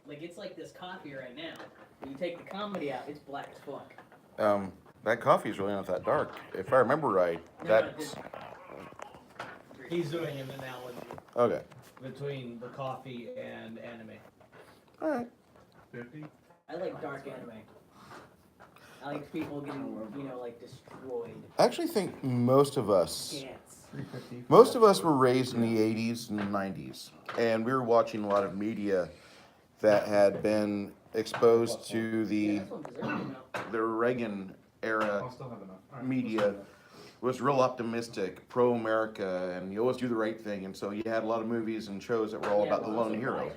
Like, it's like this coffee right now. When you take the comedy out, it's black as fuck. That coffee is really not that dark. If I remember right, that's... He's doing an analogy Okay. between the coffee and anime. Alright. 50? I like dark anime. I like people getting, like, destroyed. I actually think most of us... Chance. Most of us were raised in the 80s and 90s. And we were watching a lot of media that had been exposed to the Reagan era I'll still have enough. All right, media. Was real optimistic, pro-America, and you always do the right thing. And so you had a lot of movies and shows that were all about the lone hero.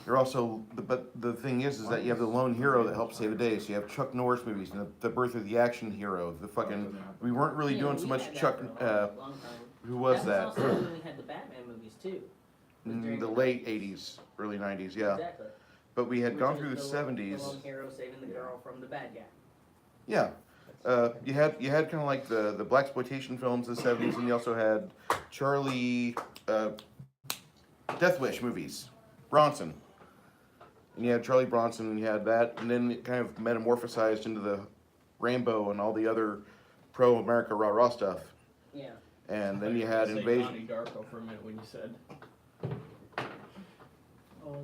You're also, but the thing is that you have the lone hero that helps save the day. So you have Chuck Norris movies and the birth of the action hero. The fucking, we weren't really doing so much Chuck. Who was that? Also when we had the Batman movies too. In the late 80s, early 90s, yeah. Exactly. But we had Which gone is through the 70s. The lone hero saving the girl from the bad guy. Yeah. You had kind of like the blaxploitation films in the 70s, and you also had Charlie Death Wish movies, Bronson. And you had Charlie Bronson, and you had that, and then it kind of metamorphosized into the Rambo and all the other pro-America rah-rah stuff. Yeah. And then you had Invasion. Donnie Darko for a minute when you said.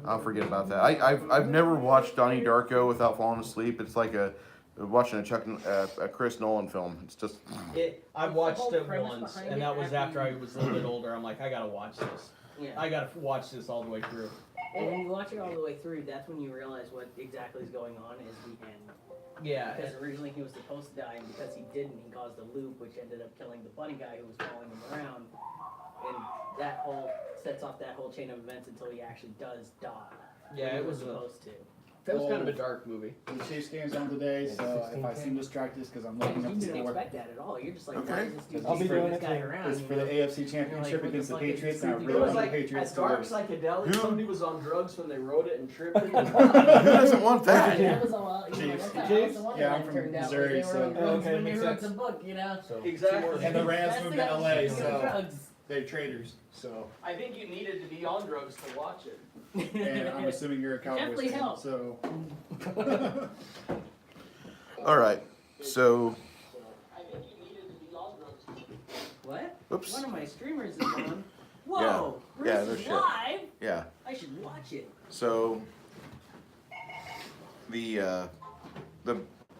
I'll forget about that. I've never watched Donnie Darko without falling asleep. It's like watching a Chris Nolan film. It's just. I watched it once, and that was after I was a little bit older. I'm like, I gotta watch this. Yeah. I gotta watch this all the way through. And when you watch it all the way through, that's when you realize what exactly is going on is the end. Yeah. Because originally he was supposed to die, and because he didn't, he caused a loop, which ended up killing the bunny guy who was following him around. And that whole sets off that whole chain of events until he actually does die. Yeah, it was supposed to. That was kind of a dark movie. The Chiefs game's on today, so if I seem distracted, it's because I'm looking You up the didn't score. expect that at all. You're just like, Okay. why is this dude I'll be keep doing this it guy around? It's for the AFC Championship what against the the fuck is Patriots, this and I dude really doing? want the like Patriots a to dark lose. psychedelic. Who- Somebody was on drugs when they wrote it and tripped. Who doesn't want that? That was all. Chiefs. That's Chiefs? how Yeah, I'm that from turned out. Missouri, They were so- on drugs Okay, when they makes wrote sense. the book, you know. Exactly. And the Rams That's moved the to guy LA, who's doing so drugs. they're traitors. So, I think you needed to be on drugs to watch it. and I'm assuming you're a Cowboys Definitely fan. helped. So, All right. So, I think you needed to be on drugs. What? oops. One of my streamers is on. Whoa! Yeah, Bruce no is shit. live? Yeah. I should watch it. So, the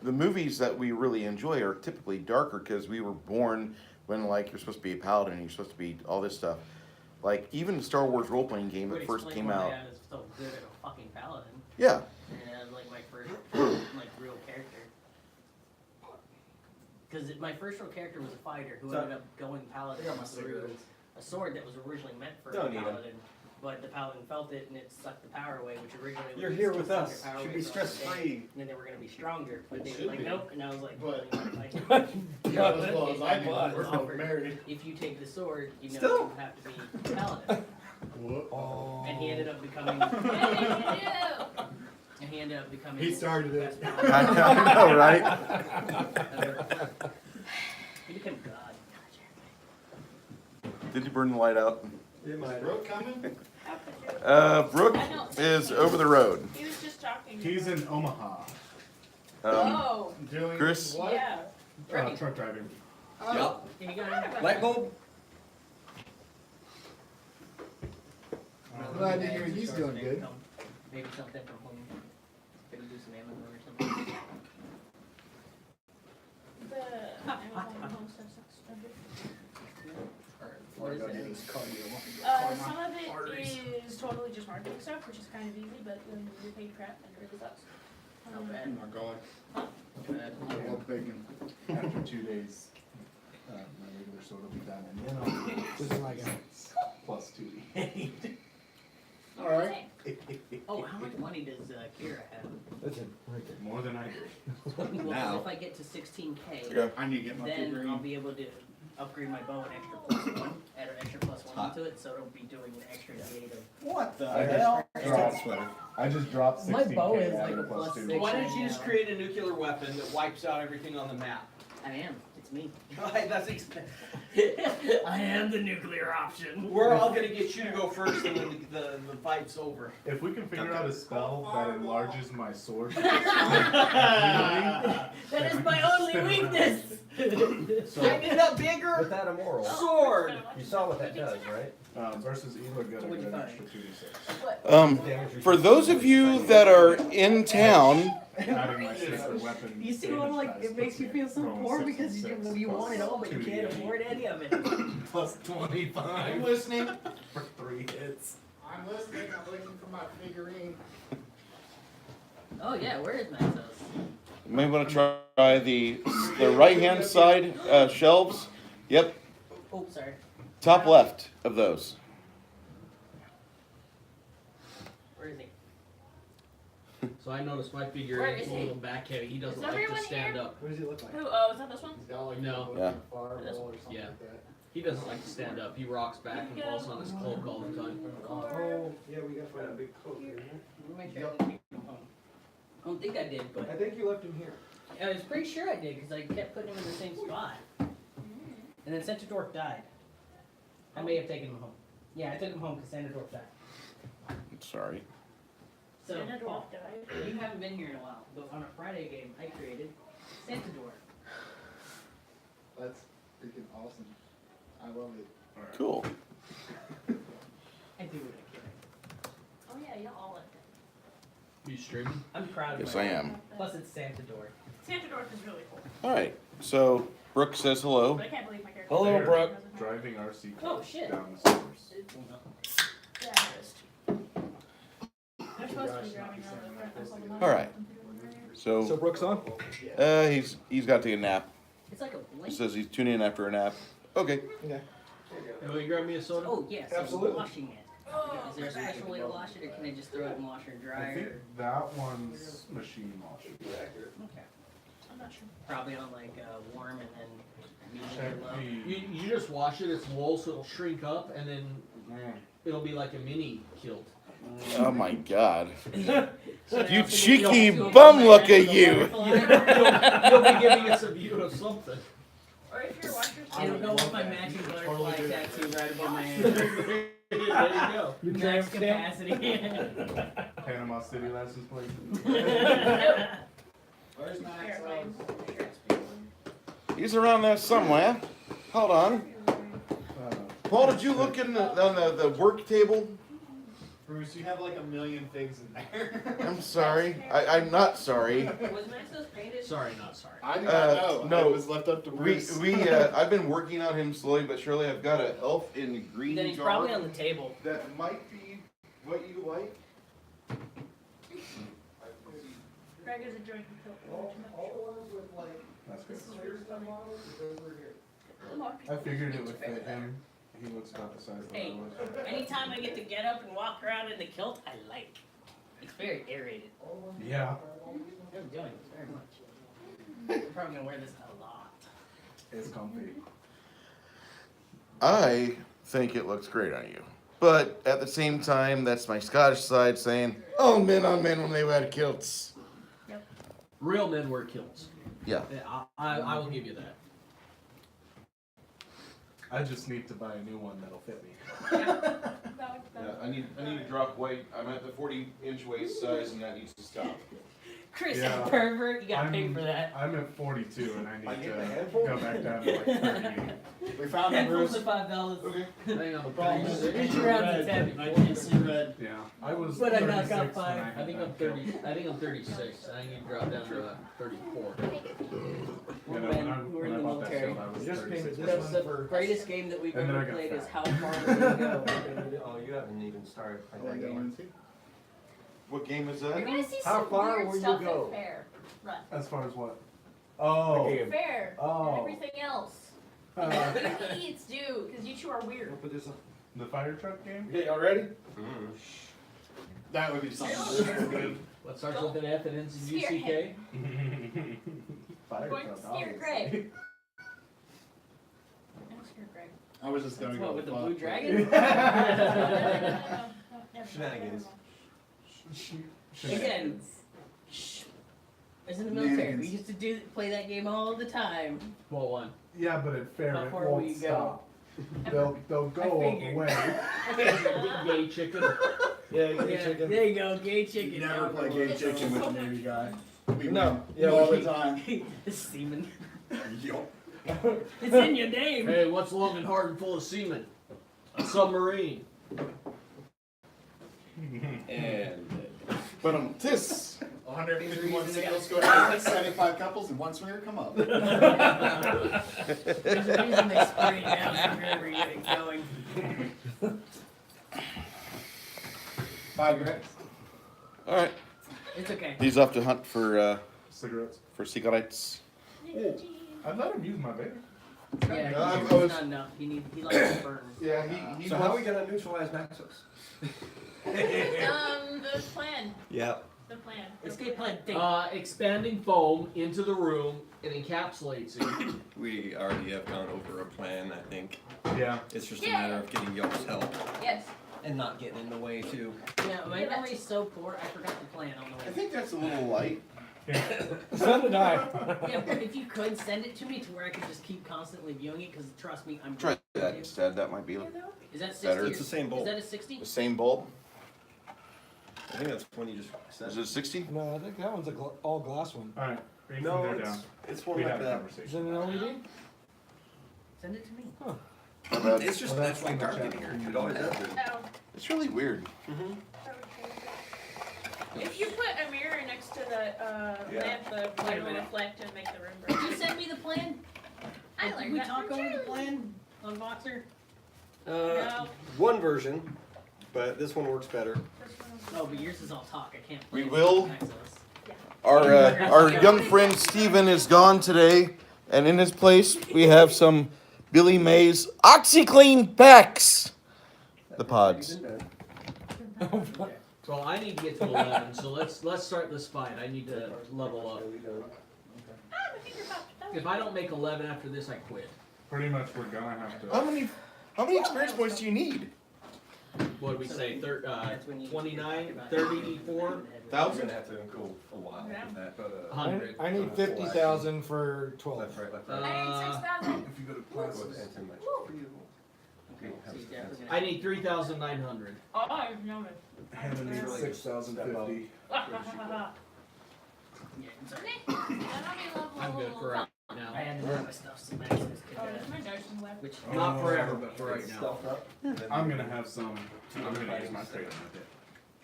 movies that we really enjoy are typically darker because we were born when like you're supposed to be a paladin, you're supposed to be all this stuff. Like even the Star Wars role playing game that Would first explain came why out. I was so good at a fucking paladin. Yeah. And like my first like real character. Because my first real character was a fighter who So- ended up going paladin I got my through cigarettes. a sword that was originally meant for Don't a need 'em. paladin. But the paladin felt it and it sucked the power away, which originally You're was here to with suck us. your power should away be for stress like a day. free. And then they were going to be stronger. But It they were should like, be. nope. And I was like, But- well, like, yeah, as well as I do. But We're offered, married. if you take the sword, you know Still? you have to be paladin. Whoa. And he ended up becoming. And he ended up becoming. He started the it. best I paladin. know, right? He became God. Did you burn the light out? Is Brooke coming? Brooke is over the road. He was just talking. He's in Omaha. Oh, Doing Chris? what? yeah. Truck driving. Oh, He got light bulb. I'm glad to hear he's doing good. Maybe something from home. Maybe do some Amazon or something. The Amazon home stuff sucks. What is it? Some of it is totally just marketing stuff, which is kind of easy, but when you pay crap, it really sucks. Not bad. I'm not going. Bad. Love bacon. After 2 days, my regular soda will be done, and Just like it. plus 2. All right. Oh, how much money does Kira have? Listen, right there. More than I do. Well, if I get to 16K, Yeah. I need to get my then figurine. I'll be able to upgrade my bow an extra +1, add an extra +1 to it, so it'll be doing an extra D8 of. What the I hell? I just dropped 16K. My bow is like added a plus plus 2. six. Why don't you just create a nuclear weapon that wipes out everything on the map? I am. It's It's me. That's I am the nuclear option. We're all gonna get you to go first, and then the fight's over. If we can figure out a spell that enlarges my sword, That is my only weakness. I need a bigger With that immoral, sword. you saw what that does, right? versus either good or What'd you get an find? extra 2d6. Damage For those of you that are in town, Adding my secret weapon. You see what like it makes you feel so Rolling poor 6 because and you 6 want it all but you can't 2d8. afford any of it. Plus 25 I'm listening. for 3 hits. I'm listening, I'm looking for my figurine. Oh yeah, where is Maxos? You may want to try the right-hand side shelves. Yep, Oh, sorry. top left of those. Where is he? So I noticed my figure Where is is a he? little back heavy. He doesn't Is like to everyone stand here? up. What does he look like? Who? Oh, is that this one? He's got like No. Yeah. fireball or something Yeah. like that. He doesn't like to stand up. He rocks back and falls on his cloak all the time. Oh, yeah, we gotta find a big coat here. Let me make sure I didn't take him home. I don't think I did, I but think you left him here. I was pretty sure I did because I kept putting him in the same spot. And then Centerdorf died. I may have taken him home. Yeah, I took him home because Centerdorf died. I'm sorry. So, Xanadorf Paul, died. you haven't been here in a while, but on a Friday game I created Centerdorf. That's freaking awesome. I love it. Cool. I do what I can. Oh yeah, you all left it. You streaming? I'm proud of Yes, myself. I am. Plus it's Centerdorf. Xanadorf is really cool. All right. So Brooke says hello. But I can't believe my character. Hello, They're Brooke. Driving RC Oh, cars shit. down the stairs. Yeah, it is. They're supposed to be driving around the front. I saw them All right. So So Brooks on? he's got to take a nap. It's like a He blink. says he's tuning in after a nap. Okay. Yeah. Will you grab me a soda? Oh yes, Absolutely. washing it. Is there a special way to wash it, or can I just throw it in washer and I dryer? think that one's machine washing. Okay. I'm not sure. Probably on like warm and then medium Check or low. the. You just wash it. It's wool, so it'll shrink up, and then it'll be like a mini kilt. Oh my God. So You now cheeky feel bum my look hand at is a you. butterfly. You'll be giving us a view of something. Or if your washer's It'll go with my matching butterfly tattoo right above my hand. There you go. Max capacity. Panama City license plate. Where's my Airplane. He's around there somewhere. Hold on. Paul, did you look in on the work table? Bruce, you have like a million things in there. I'm sorry. I'm not sorry. Was Maxos painted? Sorry, not sorry. I do not know. no. It was left up to Bruce. I've been working on him slowly but surely. I've got an elf in green Then he's jar probably on the table. that might be what you like. Greg is enjoying the kilt. That's good. This is really funny. I figured it would fit him. He looks about the size that I Hey, was. anytime I get to get up and walk around in the kilt, I like. It's very aerated. Yeah. I'm doing it very much. I'm probably gonna wear this a lot. It's comfy. I think it looks great on you. But at the same time, that's my Scottish side saying, "Oh, men on men when they wear kilts." Real men wear kilts. Yeah. Yeah, I will give you that. I just need to buy a new one that'll fit me. I need to drop weight. I'm at the 40-inch waist size, and that needs to stop. Chris, Yeah. that pervert, you gotta pay I'm- for that. I'm at 42 and I I need get to a handful? go back down to like 38. We found it, Handfuls Bruce. of $5. Okay. Hang on, problem is Reach around to 10. I can't see red. Yeah, I was But I knocked 36 out when five. I had think that I'm kilt. 30. I think I'm 36. I need to drop down to 34. You know, We're when I in the bought that military. shield, I was Just painted 36. this That's one the for- greatest game that we've And then I ever got played is fat. how far will we go? Oh, you haven't even started playing Oh, I that got game. one too. What game is You're that? gonna see How some far weird will you stuff go? at fair. Run. As far as what? Oh. Okay. Fair. Oh. And everything else. Uh, Idiots do, because you two are weird. Put this on. the fire truck game? Okay, y'all ready? That would be something good. What starts with an F and ends in Scare UCK? Fire Going to truck, scare obviously. Greg. I'm scared, Greg. I was just gonna That's go what, with the fuck, blue but- dragon? Shenanigans. Again, shh. I was in the military. We Shenanigans. used to play that game all the time. What one? Yeah, but at fair it Before won't we go. stop. They'll go figured. away. Gay chicken. Yeah, Yeah, there you go, gay chicken. Never play gay chicken with the Navy guy. We No, win yeah, all we- the time. Semen. Yup. It's in your name. Hey, what's long and hard and full of semen? A submarine. And But this 151 Reason singles to go down, 75 couples, and one swinger come up. There's a reason they spray down from wherever you get going. 5 minutes. All right. It's okay. He's off to hunt for Cigarettes. cigarettes. I'd let him use my baby. Yeah, I it's was- not enough. He likes to burn. Yeah, he so how are we gonna neutralize Maxos? The plan. Yeah. The plan. Escape plan. Think. Expanding foam into the room, it encapsulates it. We already have gone over a plan, I think. Yeah. It's just a matter of getting y'all's help. Yes. And not getting in the way too. Yeah, my memory's so poor. I forgot the plan on the I way. think that's a little light. So did I. Yeah, but if you could send it to me to where I could just keep constantly viewing it, because trust me, I'm. Try that instead. That might be Is that 60? Better. Or, It's the same is bolt. that a 60? the same bulb. I think that's one you just said. Is it 60? No, I think that one's a all glass one. Alright, bring No, from there it's, down. it's one We like had a that. Is conversation. it an LED? Send it to me. It's just Well, that's naturally on the dark in chat. here. It always has been. Oh. It's really weird. Mm-hmm. If you put a mirror next to the Yeah. lamp, the light will reflect and make the room bright. Did you send me the plan? I Did learned we that talk from over the Charlie. plan on Voxer? No. One version, but this one works better. This one was- No, but yours is all talk. I can't play We it will. with Access. Our young friend Steven is gone today, and in his place we have some Billy Mays OxyClean Packs. The pods. Well, I need to get to 11, so let's start this fight. I need to level up. Ah, my finger popped. That was If I don't make 11 after this, I quit. Pretty much we're gonna have to. How many experience points do you need? What did we say? That's when you 29, talk about 34, We're Thousand? gonna have to go a while with that, but 100. I need 50,000 for 12. left, right, left, I right. need 6,000. If you go to Go classes. and too much. Okay, so you definitely I need 3,900. Oh, I know it. Hannah needs 6,050. Yeah, it's all right. I'm good for right now. I had to have my stuff so Maximus could, Oh, there's my Dyson left. which Not forever, but for right now. Stuffed up. I'm gonna have some. I'm gonna use my kratom with it.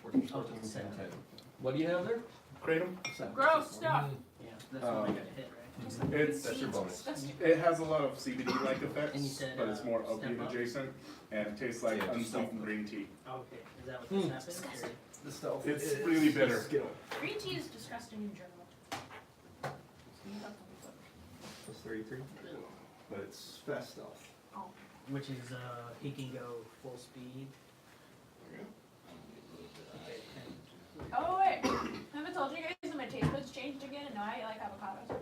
14, Oh, 14, 10, 10. What do you have there? Kratom? Gross stuff. yeah, that's what I got hit, right? It's That's your bonus. it has a lot of CBD-like And you effects, said, but it's more step opiate up? adjacent, and it tastes like Yeah, just unsweetened don't- green tea. Okay, is that what this happened? Or- The stealth. It's really bitter. Green tea is disgusting in general. It's 33. But it's fast stealth. Which is, he can go full speed. Oh wait, have I told you guys that my taste buds changed again and now I like avocados?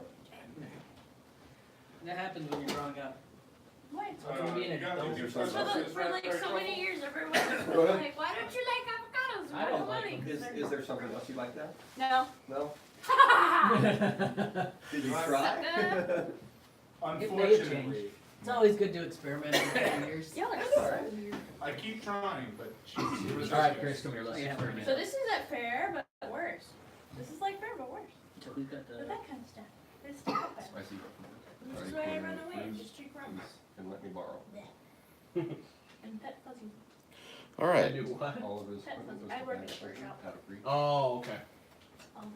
That happens when you're growing up. What? From being an adult. For like so many years, everyone was Go ahead. like, why don't you like avocados? I don't like them. Is there something else you like that? No. No? It's Did you try? Unfortunately, always good to experiment with years. Y'all are so weird. I keep trying, but she's Alright, Chris, come here. Let's Yeah. experiment. So this isn't fair, but worse. This is like fair, but worse. So who's got But the? that kind of stuff. It's still bad. Spicy. This is why I run away and just drink rum. And let me borrow. And pet fuzzy. All I right. do what? All of his. Pet fuzzy. I work at a fur shop. Out of reach. Oh, okay. All the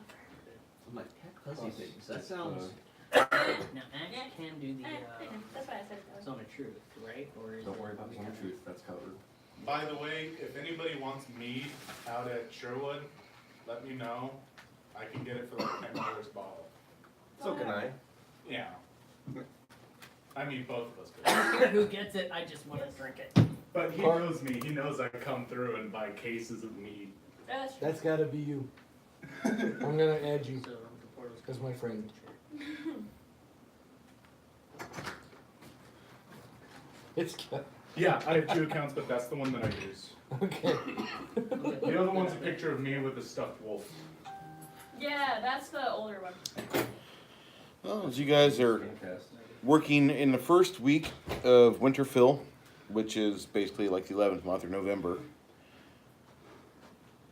I'm like, pet fuzzy things. That sounds. Now Ash can do the That's why I said that. Zone of Truth, right? Or is Don't it- worry about the truth, that's covered. By the way, if anybody wants mead out at Sherwood, let me know. I can get it for like $10 a bottle. So can I. Yeah. I mean, both of us I could. don't care who gets it. I just want to drink it. But he knows me. He knows I come through and buy cases of mead. That's true. That's gotta be you. I'm gonna add you So the portal's as my friend. It's Yeah, I have 2 accounts, but that's the one that I use. okay. The other one's a picture of me with a stuffed wolf. Yeah, that's the older one. Well, as you guys are Fantastic. working in the first week of Winterfill, which is basically like the 11th month or November.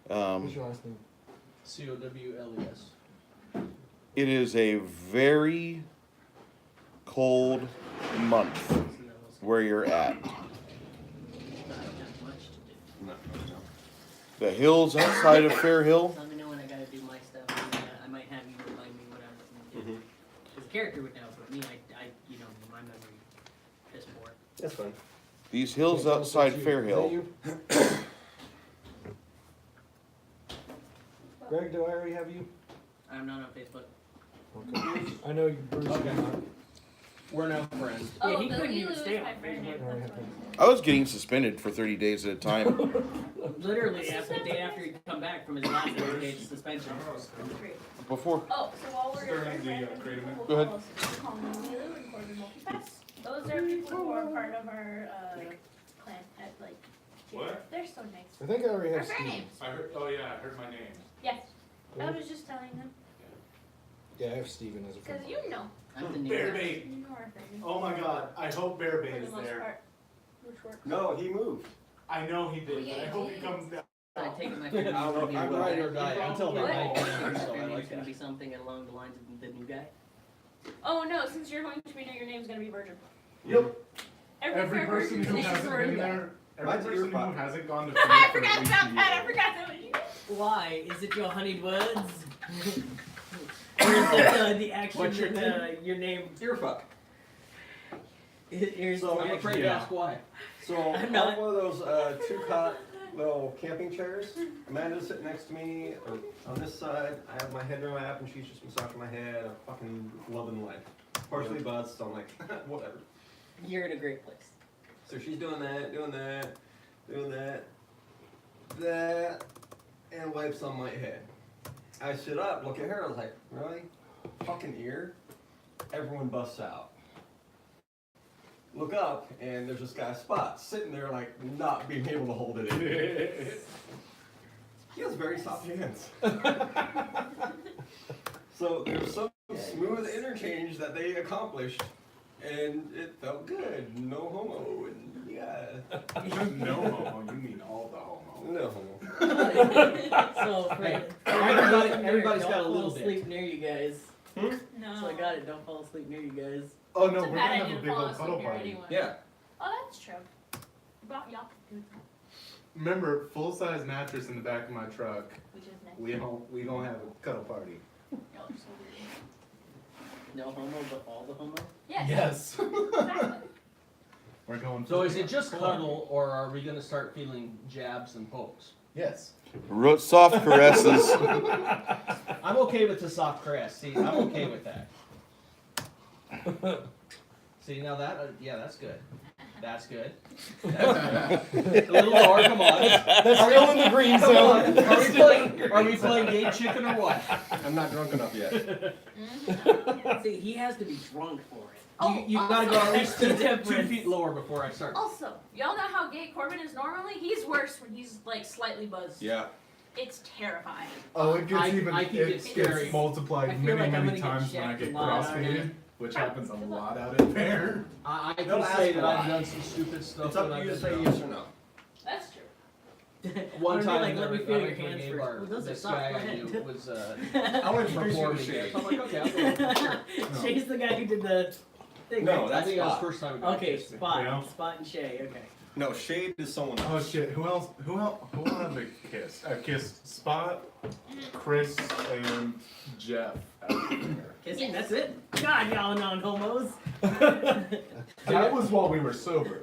What's your last name? COWLES. It is a very cold month where you're at. No, no. The hills outside of Fair Hill, Let me know when I gotta do my stuff. I might have you remind me what I'm gonna do. Mhm. Because the character would know, but me, you know, my memory is poor. That's fine. these hills Can't tell us outside it's you. Fair Is Hill. that you? Greg, do I already have you? I'm not on Facebook. Okay. I know you, Bruce. Okay. you're not. We're now friends. Yeah, Oh, he the couldn't Elu even is stay my on friend. Facebook. Alright, That's okay. funny. I was getting suspended for 30 days at a time. Literally, after the day after he come back from his last 30 days suspension. Before. Oh, so while we're Starting the, random creative people, Go ahead. we'll call them Elu and Corbin Multipass. Those are people who are part of our clan at like. What? They're so nice. I think I already Our have fair Steve. names. I heard, oh yeah, I heard my name. Yes. I was just telling them Yeah, I have Steven as a friend. because you know. I'm the new Bear guy. bait. You know our fair names. Oh my god, I hope Bear For Bait the is most there. part. Which works. No, he moved. I know he did, but I hope he comes down. I take it my I don't know if I'm right or die until the the night. night. So So I your like name's gonna that. be something along the lines of the new guy. Oh no, since you're going to be new, your name's gonna be Virgin. Yep. Every fair person person's who name is hasn't Virgin. been there, every Mine's person who earpod. hasn't gone to I Phoenix for forgot at least about a that. I year. forgot that was you. Why? Is it your honeyed words? Or is it the action What's your that your name? Earfuck. Here's So, I'm the afraid to Yeah. ask why. So I'm I'm not- one of those two-cot little camping chairs. Amanda's sitting next to me, or on this side. I have my head in my lap, and she's just massaging my head. I'm fucking loving life. Partially buzzed, so I'm like, whatever. You're in a great place. So she's doing that, that, and wipes on my head. I sit up, look at her, I was like, really? Fucking ear? Everyone busts out. Look up, and there's this guy Spot sitting there like not being able to hold it in. He has very soft hands. So there's some smooth interchange that they accomplished, and it felt good. No homo, and yeah. No homo, you mean all the homo. No homo. So for Everybody's don't got a fall little bit. asleep near you guys. No. So I got it. Don't fall asleep near you guys. Oh no, It's a we're bad gonna have idea a to big fall old asleep cuddle here party. anyway. Yeah. Oh, that's true. Y'all can do that, Remember, full-size mattress in the back of my truck. which is nice. We don't have a cuddle party. Y'all are so weird. No homo, but all the homo. Yes. Yes. Exactly. We're going. So is it just cuddle, or are we gonna start feeling jabs and pokes? Yes. Wrote soft caresses. I'm okay with the soft caress. See, I'm okay with that. See, now that, yeah, that's good. That's good. That's good. A little lower, come on. That's still in the green Come on. zone. Are we playing gay chicken or what? I'm not drunk enough yet. See, he has to be drunk for it. Oh, You gotta go at least That's the 2 difference. feet lower before I start. Also, y'all know how gay Corbin is normally? He's worse when he's like slightly buzzed. Yeah. It's terrifying. Oh, it gets I even. can it get scary. gets multiplied I feel many, like I'm many gonna get times when I shacked get a lot. crossfaded, which happens a lot out in there. I Don't can ask say that why. I've done some stupid stuff It's up when to I've you to been say drunk. yes or no. That's true. One Or be time, like, let me feel your I hands gave first. our, Well, those are this soft, guy go I ahead. knew was I want to introduce you to performing Shay. there. So I'm like, okay, I'll go. Sure. Shay's the guy who did the thing. No, right? I that's think that was Spot. the first time. we got Okay, kissed. Spot. Yeah. Spot and Shay. Okay. No, Shade is someone else. Oh shit! Who else? Who else have I kissed? I've kissed Spot, Chris, and Jeff. Kissing. Yes. That's it. God, y'all non-homos. That was while we were sober.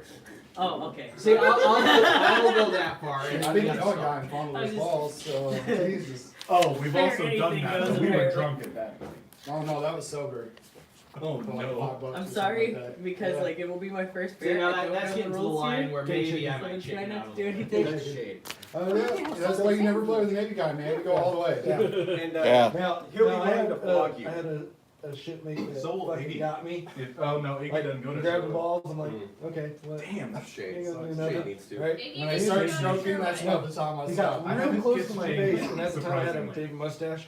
Oh, okay. See, I'll go that far. And I I think mean, the other guy fondled I his just- balls, so Jesus. Oh, we've Fair also done anything that, goes but we were apparently. drunk at that point. Oh no, that was sober. Oh For like no. $5 or I'm something sorry like that. because Yeah. like it will be my first See, beer. now I that, don't that's know getting the to the rules line here. where Okay, maybe I So might I'm trying chicken not out to a do little. anything. That's Shade. Oh yeah, that's why you never play with the Navy guy, man. You had to go all the way. Yeah. And Yeah. Now, he'll be now I willing had, to flog you. I had a shipmate that So fucking Iggy. got me. Oh no, Iggy Like, doesn't go to grabbed the show. balls. I'm like, Mm. okay, well, Damn, that's Shade. ain't gonna do Shade nothing, needs to. right? Iggy When I needs Start to started go stroking, your that's way. not the time I he stop. got I real haven't close kissed to my James, face, and that's the time I had him surprisingly. take a mustache.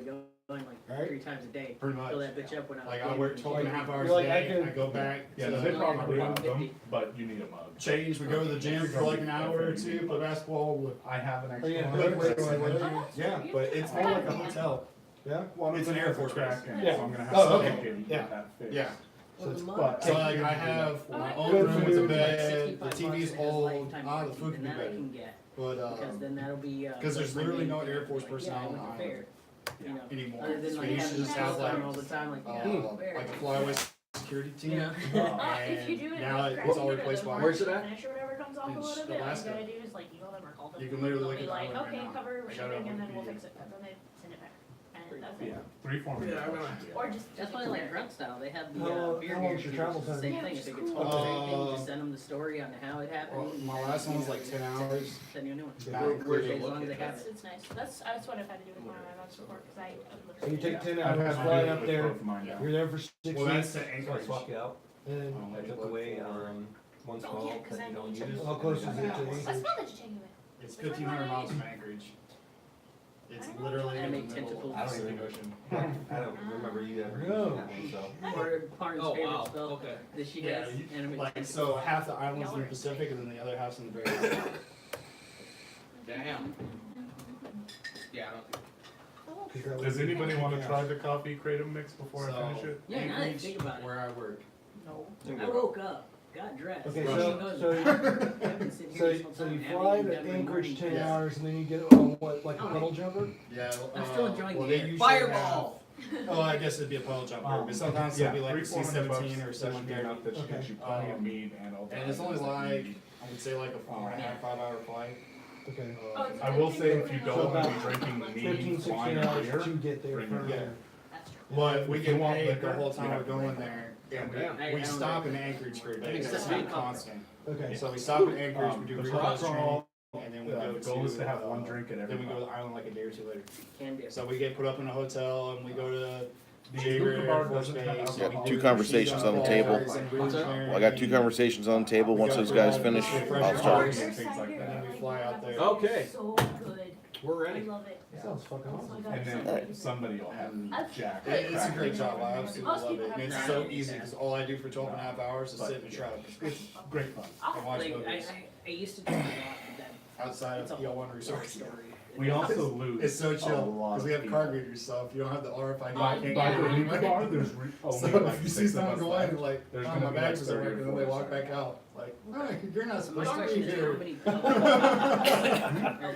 literally going like Right. 3 times a day. Pretty much. Fill that bitch up when I was Like I gaming work and 12 shit. and a half hours Like, a I day. could- I go back. Yeah, to they probably Yeah. have them, but you need a mug. change. We go to the gym for like an hour or two, play basketball. With, I have an Oh, extra yeah. one. yeah, but it's more like a hotel. Yeah. Well, It's an Air Force back, base. and Yeah. so I'm gonna have Oh, to okay. take it and Yeah. get that fixed. Yeah. Well, the mug But So like I have my own room with a food, bed. The $65 TV's is old. lifetime The warranty, food can and be that I better. can get, But because then that'll be, 'cause there's my literally main no thing. Air Force Like, personnel yeah, I went on to fair, you know, anymore. other than So like you having just to have have like all the time, like, yeah, fair. like a flyaway security team. Yeah. If you do it, And now like, it's all craft replaced the by. Where's it at? finish or whatever comes off a In load of it, all you Alaska. gotta do is like email them or call them. You can literally They'll look be at the like, island right okay, now. cover I got it shipping, on and then we'll Wikipedia. fix it, and then they send it back. And that's it. Yeah. Three forms. Yeah, I'm gonna- Or just. That's why I like grunt style. They have the How beer long's your guarantee, travel which is the time? same thing. If it gets cool. fucked, same thing. You just send them the story on how it happened. Well, my and last then, one was you like know, 10 send- hours. Send you a new one. Back Where's As it long as they have It's, it. it's nice. That's what I've had to do with my live support because I So you literally. take 10 I've hours, had fly to do it up with there, both mine now. you're there for 6 Well, that's weeks, to So I Anchorage. swap you out. and I took away one Oh, small yeah, 'cause that I you don't need use. to- how close is it to What's Anchorage? that that you're taking away? It's 1,500 miles from Anchorage. It's I don't literally know. in the And make middle tentacles. of I the don't Pacific even- Ocean. I don't remember you ever No. using that one, so. Or Parn's Oh, favorite wow, spell okay. that she Yeah, has. you- animated like tentacles. so half the island's in the Pacific and then the other half's in the very south. Damn. Yeah, I don't. Does anybody want to try the coffee kratom mix before I finish it? Yeah, now that you think about it. Where I work. No. I woke up, got dressed. Okay, and so- she goes, so- I've been sitting here So, this whole so time, you haven't fly even to done my Anchorage morning 10 dress. hours, and then you get on what, like a Oh. puddle jumper? Yeah. I'm still enjoying well, the they air. usually Fireball! have- oh, I guess it'd be a puddle jumper, but sometimes it'll be like a C-17 or something like that. enough that should get you plenty of meat and all that. And it's only like, I would say like a 4.5, 5-hour flight. Okay. Oh, it's I a will good say thing if you for don't women. want to be drinking 15, mead, 16 wine, or hours beer, to get there bring from your- there. That's true. But we If get you want paid liquor, the whole time you we're have to going bring there. And Damn. I we don't stop know. in Anchorage for a I day. think it's It's the not same constant. Okay. So we stop in Anchorage, we do The recross training, protocol, and then we the go goal is to have uh, one drink at every Then we go to pub. the island like a day or two later. Can be. So we get put up in a hotel and we go to The Jaeger hookah Air bar Force doesn't have Base. alcohol. Yeah, two conversations on the table. Well, I got two conversations on the table. Once those guys finish, I'll start. And things like that. And then we fly out there. Okay. So good. We're I ready. love it. Sounds fucking Oh awesome. my god. And so then good. somebody will have Jack. It's a great crackers. job. I absolutely Most love people it. And have it's that. so easy because all I do for 12 and a half hours is But, sit in a truck It's great fun. and watch Like, movies I used to do a lot of that. outside It's a of the whole L1 resort. story. We also lose. It's so a chill lot because of we have people. card readers, so if you don't have the RFID, By you can't by get the it hookah anyway. bar, there's only So like if you see 6 of someone us go in left. and like, There's oh, gonna my be bags like are 30 or working, and then they 40 walk back out. Like, oh, you're not My supposed to question be is, how here. many,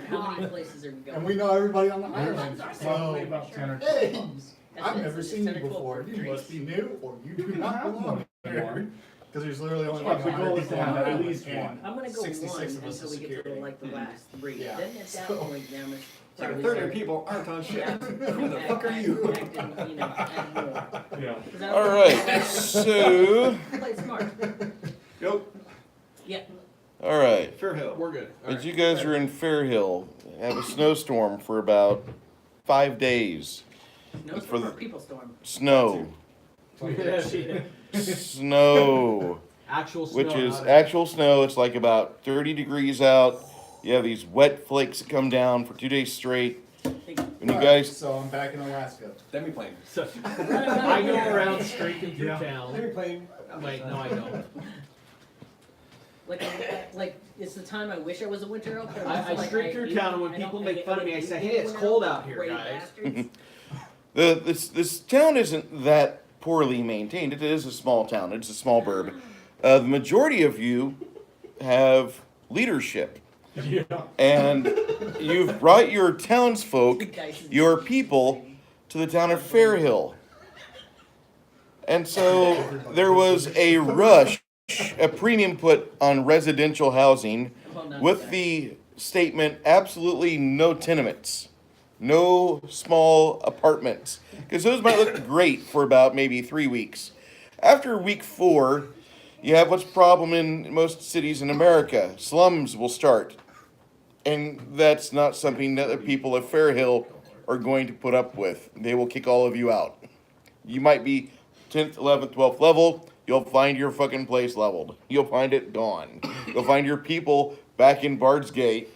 how many places are we going? And we know everybody on the My island. ones are Probably So, about 10 or 12. hey, That's I've it, never it's seen 10 you or 12 before. You drinks. must be new or you do You can not have belong one. here. Because there's literally only But like the goal is to have at 100 least and one. I'm gonna go 66 one of us until is we get to security. like the last 3. Yeah. Then at that So- point, then it's So like 30 people aren't on shit. Who the fuck are you? All right, so Play smart. Yep. Yeah. all right. Fair Hill. We're good. All As right. you guys are in Fairhill, have a snowstorm for about 5 days. No For storm the- or people storm. Snow, snow, Actual snow. which is not- actual snow. It's like about 30 degrees out. You have these wet flakes that come down for 2 days straight. And you guys, So I'm back in Alaska. Demi plane. So, I go around streaking through Yeah. town. Demi plane. Wait, no, I don't. Like it's the time I wish I was a winter elf. but I like, streak through hate- town, and when I don't- people make fun of me, I hate say, being "Hey, it's a winter cold elf, out here, brave guys." bastards. this town isn't that poorly maintained. It is a small town. It's a small burb. The majority of you have leadership. Yeah. And you've brought your townsfolk, The dice is- your people, to the town of Fairhill. And so there was a rush, a premium put on residential housing Well, not with that. the statement absolutely no tenements, no small apartments, because those might look great for about maybe 3 weeks. After week 4, you have what's a problem in most cities in America. Slums will start. And that's not something that the people of Fairhill are going to put up with. They will kick all of you out. You might be 10th, 11th, 12th level. You'll find your fucking place leveled. You'll find it gone. You'll find your people back in Bard's Gate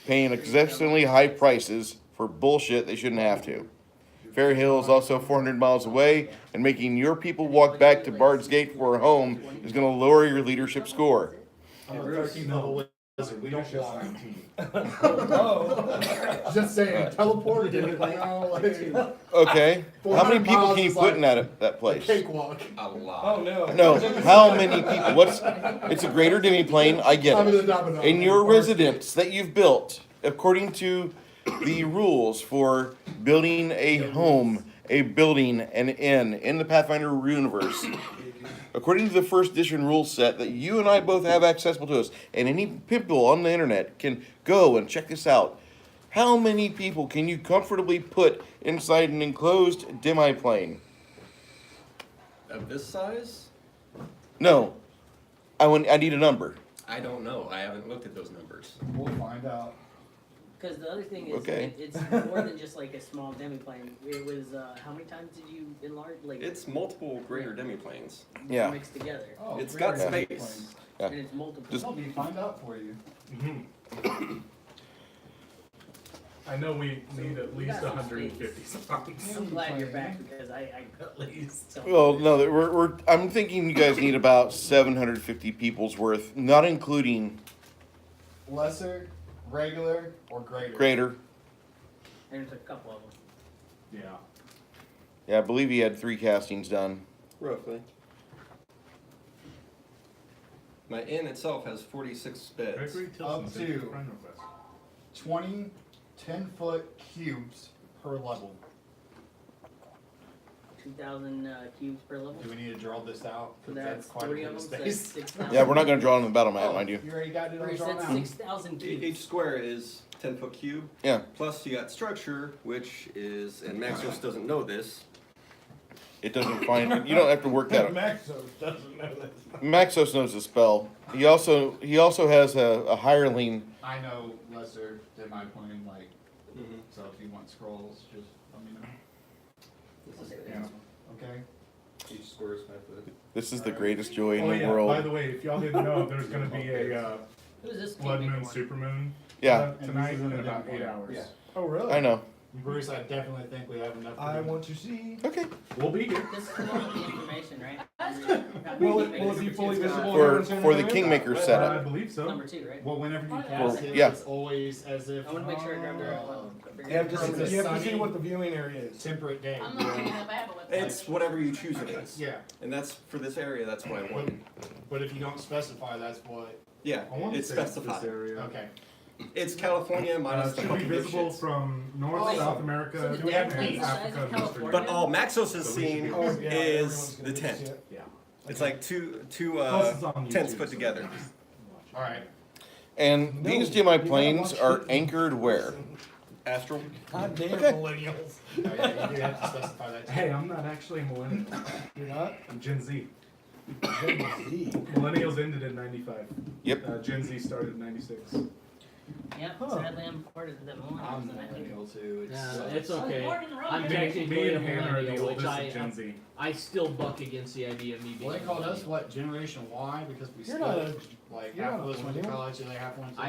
paying exceptionally high prices for bullshit they shouldn't have to. Fairhill is also 400 miles away, and making your people walk back to Bard's Gate for a home is going to lower your leadership score. I'm a 13th level wizard. We don't Just walk. 19. Just saying, teleported in. Like, Okay, how many 400 people miles can you is put like in that place? cakewalk. A lot. Oh, no. No, how many people? It's a greater demi-plane, I get I'm in the it. domino. In your residence that you've built, according to the rules for building a home, a building, an inn in the Pathfinder universe, according to the first edition rule set that you and I both have accessible to us, and any people on the internet can go and check this out. How many people can you comfortably put inside an enclosed demi-plane? Of this size? No. I need a number. I don't know. I haven't looked at those numbers. We'll find out. Because the other thing is, Okay. it's more than just like a small demi-plane. It was, how many times did you enlarge, like, It's multiple greater demiplanes. Yeah. mixed together? Oh, It's great. got space. Yeah. And it's multiple. Just- Let me find out for you. I know we need at least got some 150 songs. I'm glad you're back because I At least. don't. Well, no, I'm thinking you guys need about 750 people's worth, not including Lesser, regular, or greater? greater. There's a couple of them. Yeah. Yeah, I believe he had 3 castings done. Roughly. My inn itself has 46 beds. Gregory Up Tilson sent you a to- friend request. 20 10-foot cubes per level. 2,000 cubes per level. Do we need to draw this out? 'Cause That's quite a 3 bit of of them. That's space. 6,000. Yeah, we're not going to draw on the battle map, mind you. You already got it Or on is draw that now. 6,000 Each cubes? square is 10-foot cube. Yeah. Plus you got structure, which is, and Maxos doesn't know this. It doesn't find. You don't have to work that out. Maxos doesn't know this. Maxos knows the spell. He also has a hireling. I know lesser than my plane, like, so if you want scrolls, just let me know. Yeah. Okay? Each square is 5 foot. This is the greatest joy in Oh the yeah, by world. the way, if y'all didn't know, there's gonna be a Who's this blood king moon, one? supermoon Yeah, tonight And this is in in about the 8 demo. hours. Yeah. Oh, really? I know. Bruce, I definitely think we have enough. I want to see. Okay. We'll be here. This is the one with the information, right? Will it be fully visible? For the Kingmaker I setup. believe so. Number 2, right? Well, whenever you Oh, yeah. cast it, Yeah. it's always as if. I want to make sure I grabbed the right one. You have to From the see, sunny- what the viewing area is. temperate day. I'm looking at a Bible website. It's whatever you choose it is. Yeah, And that's, for this area, that's what I want. but if you don't specify, that's what. Yeah, I want to it's say specified. this area. Okay. It's California minus the Should be fucking good visible shits. from North, Oh, South So America, the we have damn plane's the size Africa, of and Western California? But all Maxos has So we should seen be- Oh, yeah, is everyone's the gonna tent. see it. Yeah. It's like two Plus it's on tents YouTube, put so- together. All right. And No, these you gotta demi-planes watch are it. anchored where? Astral. God damn Okay. millennials. Oh, yeah, you do have to specify that. Hey, I'm not actually a millennial. You're not? I'm Gen Z. Gen Z. Millennials ended in 95. Yep. Gen Z started in 96. Yeah, Huh. sadly I'm part of the millennials. I'm and I think- millennial too. Yeah, It's, it's I was okay. born in the wrong I'm year. technically Me a and Hannah are the millennial, which oldest of Gen Z. I still buck against the idea of me being. well, they called a us what, Generation Y, because we You're split. not a- Like you're half not of a us went to millennial. college, and they half went to.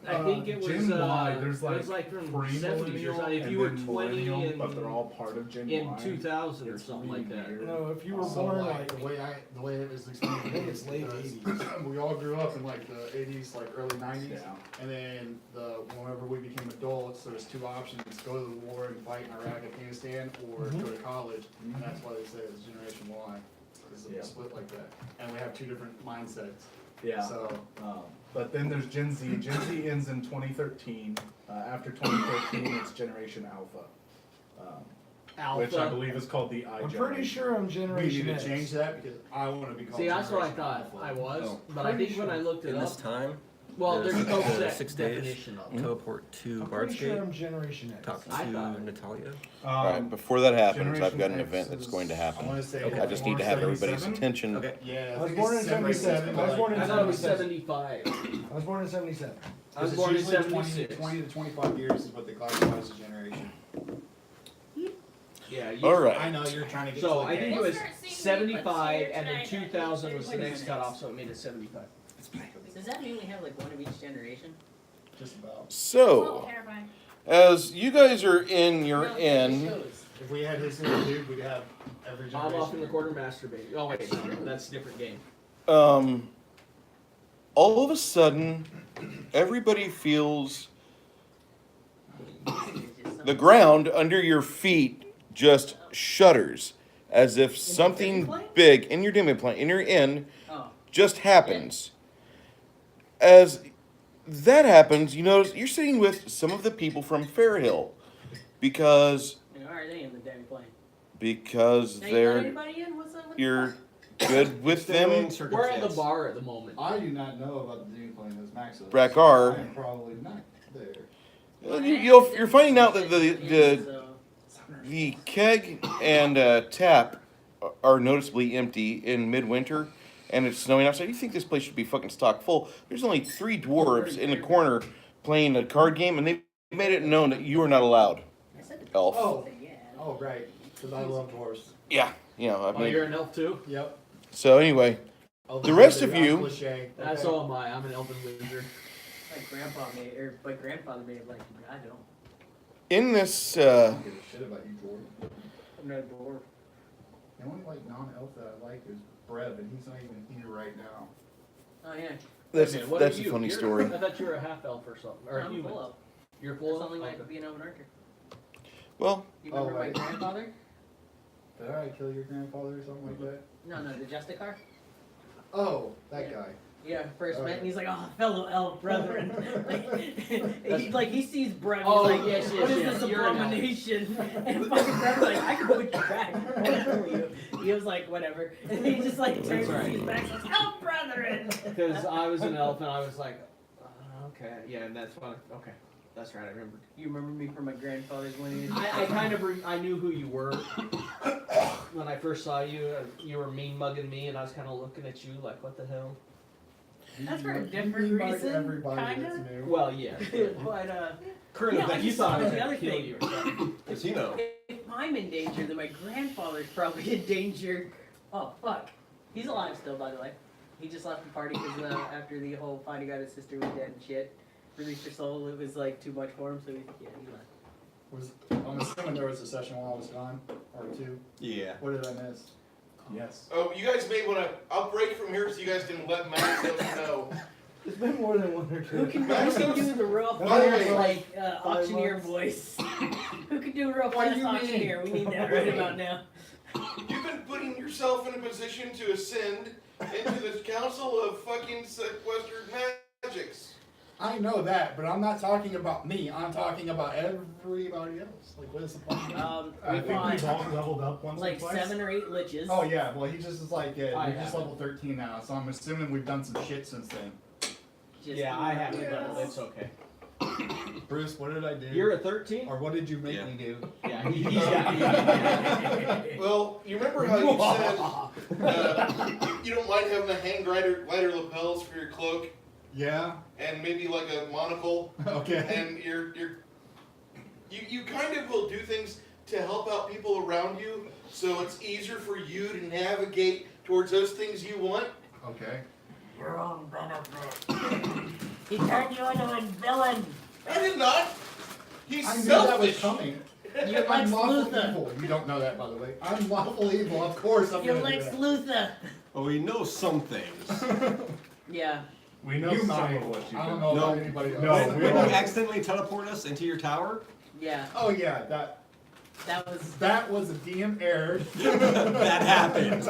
I think it was. Gen Y, there's it was like like from Pre-millennial 70s or something. If and you were then 20 millennial, but they're in, all part of Gen in Y. 2000 or It's something like really that. weird. No, if you were So born like like, the way it was explained, I think it's late 80s. We all grew up in like the 80s, like early 90s, Yeah. and then whenever we became adults, there was 2 options: go to the war and fight in Iraq, Afghanistan, or go to college. And that's why they say it's Generation Y, is Yeah. split like that. And we have 2 different mindsets. Yeah. So But then there's Gen Z. Gen Z ends in 2013. After 2013, it's Generation Alpha. Which I Alpha. believe is called the I I'm generation. pretty sure I'm we need Generation to X. change that because I want to be called. See, that's what I Generation thought Alpha. I was, Oh. but I think when I looked it In this up, time, well, there's no the set 6 days. definition of it. teleport to I'm pretty sure Bardscape, I'm Generation X. talk to I thought- Natalia. Alright, before that happens, I've got an Generation event X that's is- going to I happen. want to say. I just need to have everybody's 77? attention. Okay. Yeah, I was born in 77. I was born in I thought it was 77. 75. I was born in 77. I was It's born in usually 76. 20 to 25 years is what they classify as a generation. Yeah. Alright. I know you're trying to get. So to the I think game. it was Start seeing me, 75, but and then here tonight, 2000 was the wait a next minute. cutoff, so it made it 75. Does that mean we have like one of each generation? Just about. Oh, So, terrifying. as you guys are in your No, inn, it shows. If we had his dude, we'd have every I'm generation. off in the corner masturbating. Oh wait, no, that's a different game. all of a sudden, everybody feels the ground under your feet just shudders, as if something demi-plane? big in your demi-plane, in your inn, Oh, just happens. As that happens, you notice you're sitting with some of the people from Fairhill, because are they in the demi plane? because Now, you got they're anybody in? What's up with you're good with them. We're at the bar at the moment. I do not know about the dude playing as Maxo. Brackar. I am probably not there. You're finding out that the keg and tap are noticeably empty in midwinter, and it's snowing outside. You think this place should be fucking stock full? There's only 3 dwarves in the corner playing a card game, and they made it known that you are not allowed. Elf. Oh, right. Because I love dwarves. Yeah, I Oh, mean. you're an elf too? Yep. So anyway, the rest of you. That's all am I. I'm an elven wizard. My grandfather may have liked him, but I don't. In this, I don't give a shit about you, dwarf. I'm not a dwarf. The only non-elf that I like is Brev, and he's not even here right now. Oh yeah. that's Man, what that's are a you? funny You're- story. I thought you were a half elf or something. Or I'm human. full of. You're That's full the of? only way I Okay. could be an elven archer. Well, You remember my right. grandfather? Did I kill your grandfather or something like that? No, the Justicar? Oh, that Yeah. guy. Yeah, first Oh, met, yeah. and he's like, "Oh, fellow elf brethren." he sees Brett. Oh, He's like, yes, "What is yes, this you're an elf." abomination?" And fucking Brett's like, "I can put you back. I can kill you." He was like, "Whatever," and he just like turns That's and sees back, and says, "Elf brethren." Because I was an elf and I was like, okay, yeah, and that's fine. Okay, that's right. I remembered. You remember me from my grandfather's lineage? I kind of I knew who you were when I first saw you. You were mean mugging me, and I was kind of looking at you like, what the hell? That's for a You different like reason, everybody kinda. that's new. Well, yeah. But Currently, Yeah, I you just thought I thought was the gonna other kill thing. you or something. Does he know? if I'm in danger, then my grandfather's probably in danger. Oh fuck, he's alive still, by the way. He just left the party because after the whole finding out his sister was dead and shit, released her soul. It was like too much for him, so he left. I'm assuming there was a session while I was gone, or 2. Yeah. What did I miss? Yes. oh, you guys may want to. I'll break from here so you guys can let Max know. It's been more than 1 or 2. Who can do the real By the way, fast, like auctioneer months. voice? Who can do a real What do fast you mean? auctioneer? We need that right about now. You've been putting yourself in a position to ascend into the council of fucking sequestered magics. I know that, but I'm not talking about me. I'm talking about everybody else. Like, what is the point? I We think we've all fought leveled up once like or twice. 7 or 8 liches. Oh yeah, well he just is like, I we're just haven't. level 13 now, so I'm assuming we've done some shit since then. Just Yeah, I haven't done it. It's okay. Bruce, what did I do? You're a 13? Or what did you make Yeah. me do? Yeah, he's got Well, you remember how you said you don't mind having a hang glider lapels for your cloak Yeah. and maybe like a monocle, Okay. and you kind of will do things to help out people around you, so it's easier for you to navigate towards those things you want. Okay. Your own benefit. He turned you into a villain. I did not. He's I knew that was selfish. coming. You're Lex I'm lawful Luthor. evil. You don't know that, by the way. I'm lawful evil. Of course I'm You're gonna Lex do Luthor. Well, we know some things. that. Yeah. We know You some might. of what you I don't do. know No. about anybody else. No, When we you don't. accidentally teleport us into your tower, Yeah. Oh yeah, that was a DM error. that happened.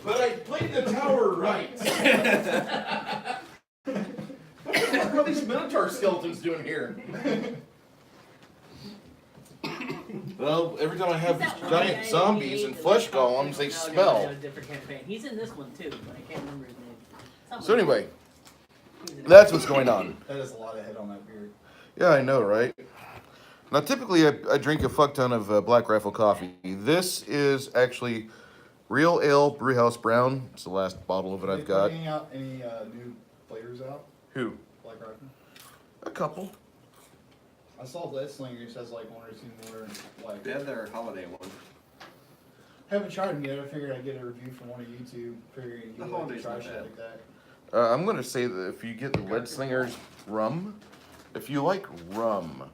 But I played the tower right. What are these Minotaur skeletons doing here? Well, every time I have Is that one giant guy zombies that and made flesh the- golems, they No, smell. no, different campaign. He's in this one too, but I can't remember his name. Something So anyway, He's in it. that's what's going on. That is a lot of head on that beard. Yeah, I know, right? Now, typically, I drink a fuck ton of Black Rifle coffee. This is actually Real Ale Brewhouse Brown. It's the last bottle of it I've got. Putting out any new flavors out? Who? Like right now? A couple. I saw Lead Slingers has like 1 or 2 more. Like, They had their holiday one. haven't tried them yet. I figured I'd get a review from one of you two. Figuring you The like to holiday's try not shit bad. like that. I'm going to say that if you get the Lead Slingers rum, if you like rum,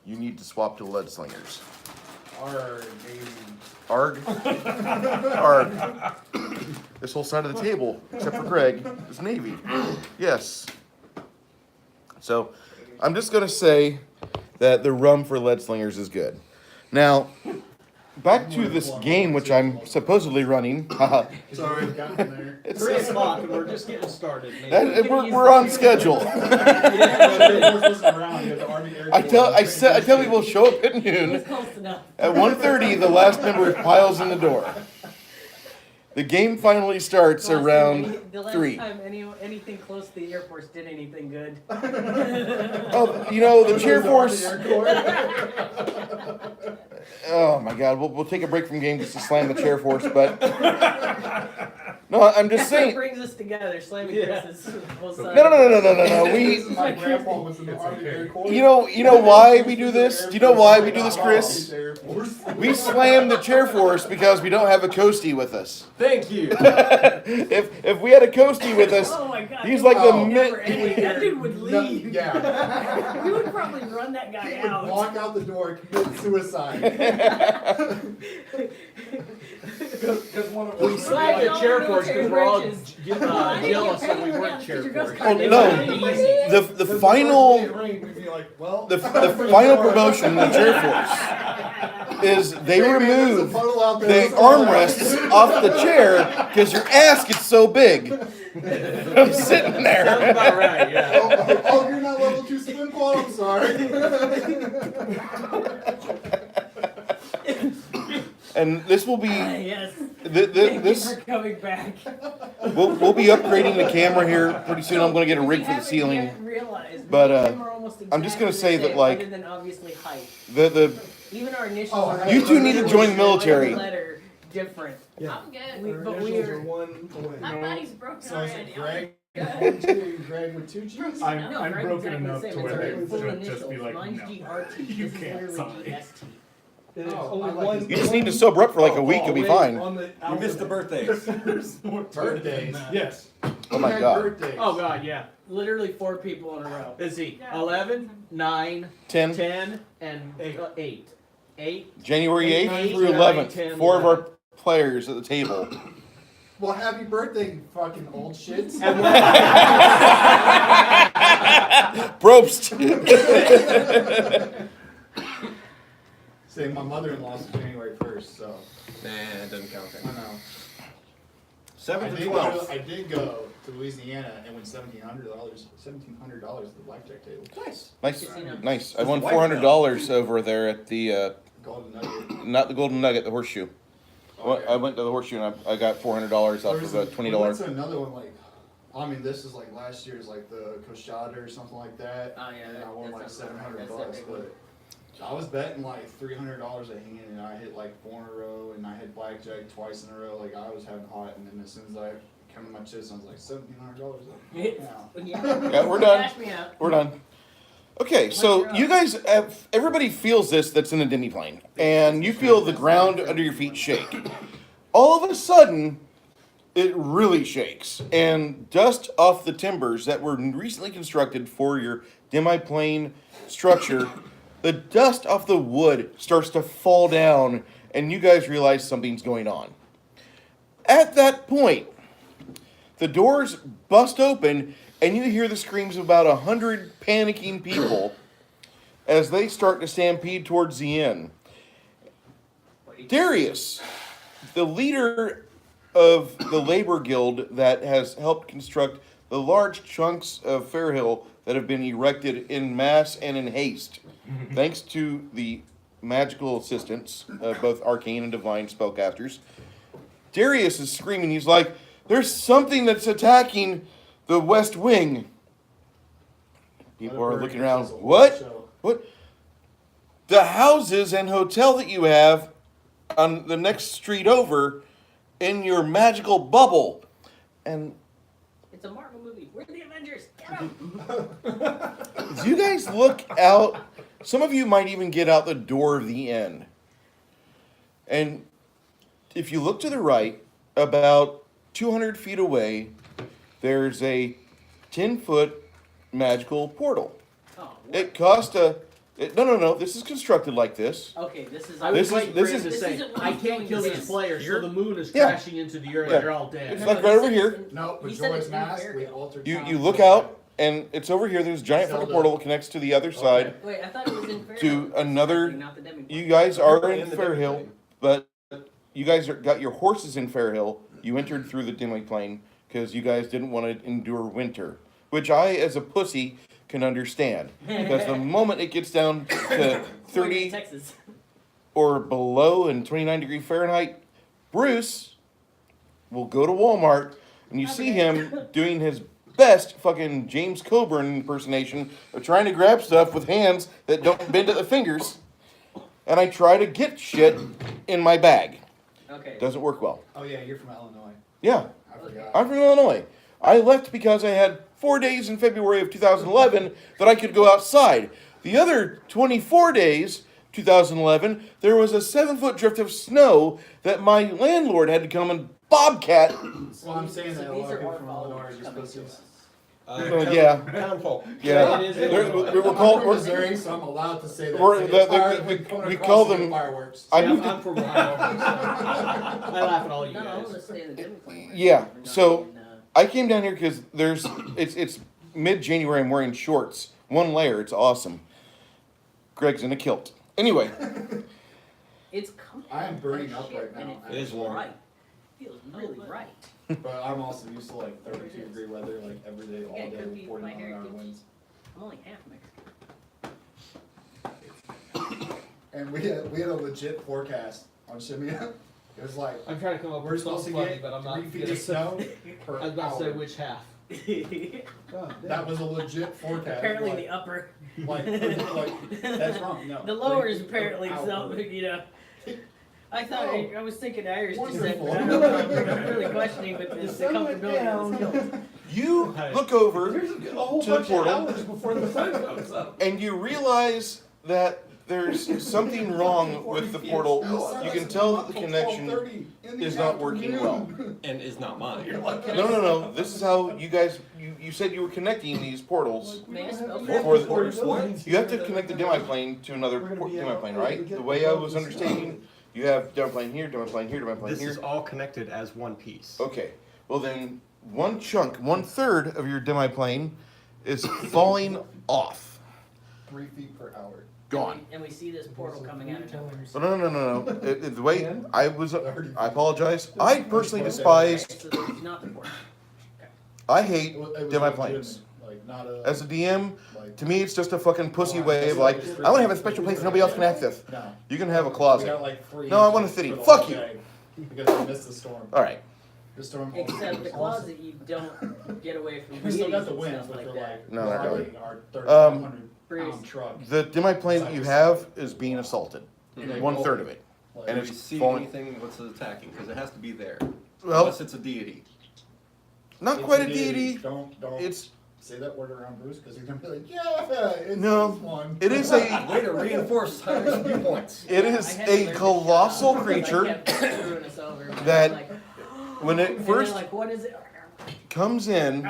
you need to swap to Lead Slingers. Or maybe. Arg. Arg. This whole side of the table, except for Greg, is Navy. Yes. So, I'm just going to say that the rum for Lead Slingers is good. Now, back to this game, which I'm supposedly running. Haha. Sorry, gotten there. It's, 3 o'clock and we're just getting started. we're on schedule. I tell people show up at It was noon. close enough. At 1:30, the last member piles in the door. The game finally starts The last around time the last 3. time anything close to the Air Force did anything good. Oh, you know, the Chair Force. Oh my God, we'll take a break from game just to slam the Chair Force, but no, I'm just That's what saying. brings us together, slamming Yeah. Chris's both No, sides. no. My grandpa was in the Army Air Corps. You know why we do this? Do you know why we do this, Chris? We slam the Chair Force because we don't have a coastie with us. Thank you. If we had a coastie with us, Oh my God! he's it like the would mi- never end. That dude would No, leave. yeah. We would probably run that guy He would out. walk out the door, commit suicide. We slag the chair force because we're all jealous that we weren't chair force. Oh no! The final We'd be like, well, the final promotion in the Chair Force is they hey, man, there's a remove puddle out the there. armrests off the chair because your ass gets so big. I'm sitting Sounds there. about right, yeah. Oh, you're not level 2 swim quad, I'm sorry. And this will be Yes. th- th- Thank this you for coming back. we'll be upgrading the camera here pretty soon. I'm going to get a rig for the ceiling. But, I'm just gonna say that, like, other than obviously height. The Even our initials Oh, are you two need to join the military. one letter different. I'm good. But Initials we're are one away. My body's broken So is already. it Greg? Greg with 2 G's? I'm no, right, broken exactly enough the same. to It's where our it full should just be initials. like, Mine's no. GRT. You This is can't literally sign. GST. It's Oh, only I like one. this. You just need to sober up for like a week. You'll be fine. You missed the birthdays. Birthdays. Yes. Oh my Who had God. birthdays? Oh god, yeah. Literally 4 people in a row. Let's see. Yeah. 11, 9, 10. 10, and 8. 8. January 8th Eight, through nine, 11th. 10, 4 of 11. our players at the table. Well, happy birthday, you fucking old shits. And Probst. Say, my mother-in-law's January 1st, so. Nah, it doesn't count. I know. 7th to 12th. I did go to Louisiana and win $1,700 at the blackjack table. Nice. Nice, Casino. nice. I won $400 over there at the Golden Nugget. not the Golden Nugget, the Horseshoe. Well, I went to the Horseshoe and I got $400 off of a We went $20. to another one, like, I mean, this is like last year's, like the Coachada or something like that. Oh, yeah, And I won like that sounds about right. $700, That's that big one. but I was betting like $300 a hand, and I hit like 4 in a row, and I hit blackjack twice in a row. Like I was having hot, and then as soon as I counted my chips, I was like $1,700. Like, now. Yeah. Yeah, we're done. Cash me out. We're done. Okay, so you guys, everybody feels this that's in a demi-plane, and you feel the ground under your feet shake. All of a sudden, it really shakes, and dust off the timbers that were recently constructed for your demi-plane structure, the dust off the wood starts to fall down, and you guys realize something's going on. At that point, the doors bust open, and you hear the screams of about 100 panicking people as they start to stampede towards the inn. Darius, the leader of the labor guild that has helped construct the large chunks of Fairhill that have been erected in mass and in haste, thanks to the magical assistance of both arcane and divine spellcasters. Darius is screaming. He's like, "There's something that's attacking the West Wing." People are looking around. What? What? The houses and hotel that you have on the next street over in your magical bubble. And It's a Marvel movie. We're the Avengers. Get out. as you guys look out, some of you might even get out the door of the inn. And if you look to the right, about 200 feet away, there's a 10-foot magical portal. Oh, what? It cost a... No. This is constructed like this. Okay, this is. I was This is- waiting this for him is- to This say, isn't what I he's can't doing, kill this these is players, so here. the moon is Yeah. crashing into the earth Yeah. and they're all It's dead. like right over here. No, He said Majora's it's Mask, in we Fairhill. altered You time. look out, and it's over here. There's a giant fucking Zelda. portal that connects to the other side. Wait, I thought it was in Fairhill. To another- Not the demi. You guys are in In the Fairhill, demi-plane. but you guys got your horses in Fairhill. You entered through the demi-plane because you guys didn't want to endure winter, which I, as a pussy, can understand. Because the moment it gets down to 30 Texas. or below and 29 degree Fahrenheit, Bruce, will go to Walmart and you see him doing his best fucking James Coburn impersonation of trying to grab stuff with hands that don't bend at the fingers. And I try to get shit in my bag. Okay. Doesn't work well. Oh yeah, you're from Illinois. Yeah, I forgot. I'm from Illinois. I left because I had 4 days in February of 2011 that I could go outside. The other 24 days, 2011, there was a 7-foot drift of snow that my landlord had to come and bobcat. Well, I'm saying So that a these lot are of people our from Illinois followers are just coming pussies. to us. Yeah. Townfolk. Yeah. It is We're Illinois. called. I'm from We're, Missouri, so I'm allowed to say that. We're- Say the- it's hard when coming we across call to get them- fireworks. I Yeah, moved I'm from Ohio. So I laugh at all you No, I guys. want to stay in the Democlan. Yeah, We're not so- in, I came down here because it's mid-January. I'm wearing shorts, one layer. It's awesome. Greg's in a kilt. Anyway, it's coming. I am burning like up shit, right and now, It It is feels warm. right. Feels really right. But I'm also used to like 32-degree weather, like every day, all Yeah, day, could be with my 49-hour heritage. winds. I'm only half Mexican. And we had a legit forecast on Shimia. It was like I'm trying to come up we're with something supposed to funny, get but I'm not 3 feet gonna of say. snow per I was about to say hour. which half. God damn. That was a legit forecast. Apparently like, the upper. like that's wrong. No, The lower 3 is feet per apparently hour. something, you know. I thought Oh, I was thinking Irish descent, wonderful. but I don't know. I'm really questioning with this the sun went comfortability of the down. skills. you look over There's a whole to the bunch of portal. hours before the sun comes up. and you realize that there's something wrong with the portal. You can tell that the connection is not working well. And is not mine. No. This is how you guys. You said you were connecting these portals. May I spell For for the- You have to connect the demiplane to another demiplane, right? The way I was understanding, you have demiplane here, demiplane here, demiplane This here. is all connected as one piece. Okay, well then, one chunk, 1/3 of your demiplane is falling off. 3 feet per hour. Gone. And we see this portal coming out of nowhere. No. The way I apologize. I personally despise, Okay, so this is not the portal. I hate It was demiplanes. legitimate, like not a. As a DM, like, to me it's just a fucking pussy way of like, I wanna have a special place nobody else can access. No. You can have a We closet. got like 3 No, I want a inches city. for the Fuck whole you. day Because we missed the storm. Alright, The storm. Except the closet, you don't get away from We still got meetings the and winds, stuff which like are that. like. No, not really. driving Our 3,500 Bruce. pound truck. the demiplane that you have is being assaulted. And they 1/3 roll. of it. Like, And Do it's we see falling- anything what's attacking? Because it has to be there. Well, Unless it's a deity. not it's quite a deity. Don't It's, say that word around Bruce because he's gonna be like, yeah, it's No. this one. it is a, Way to reinforce Tyler's viewpoints. it I is had to a learn this colossal shit. creature They kept screwing us over. that Like, when it and first they're like, what is it? comes in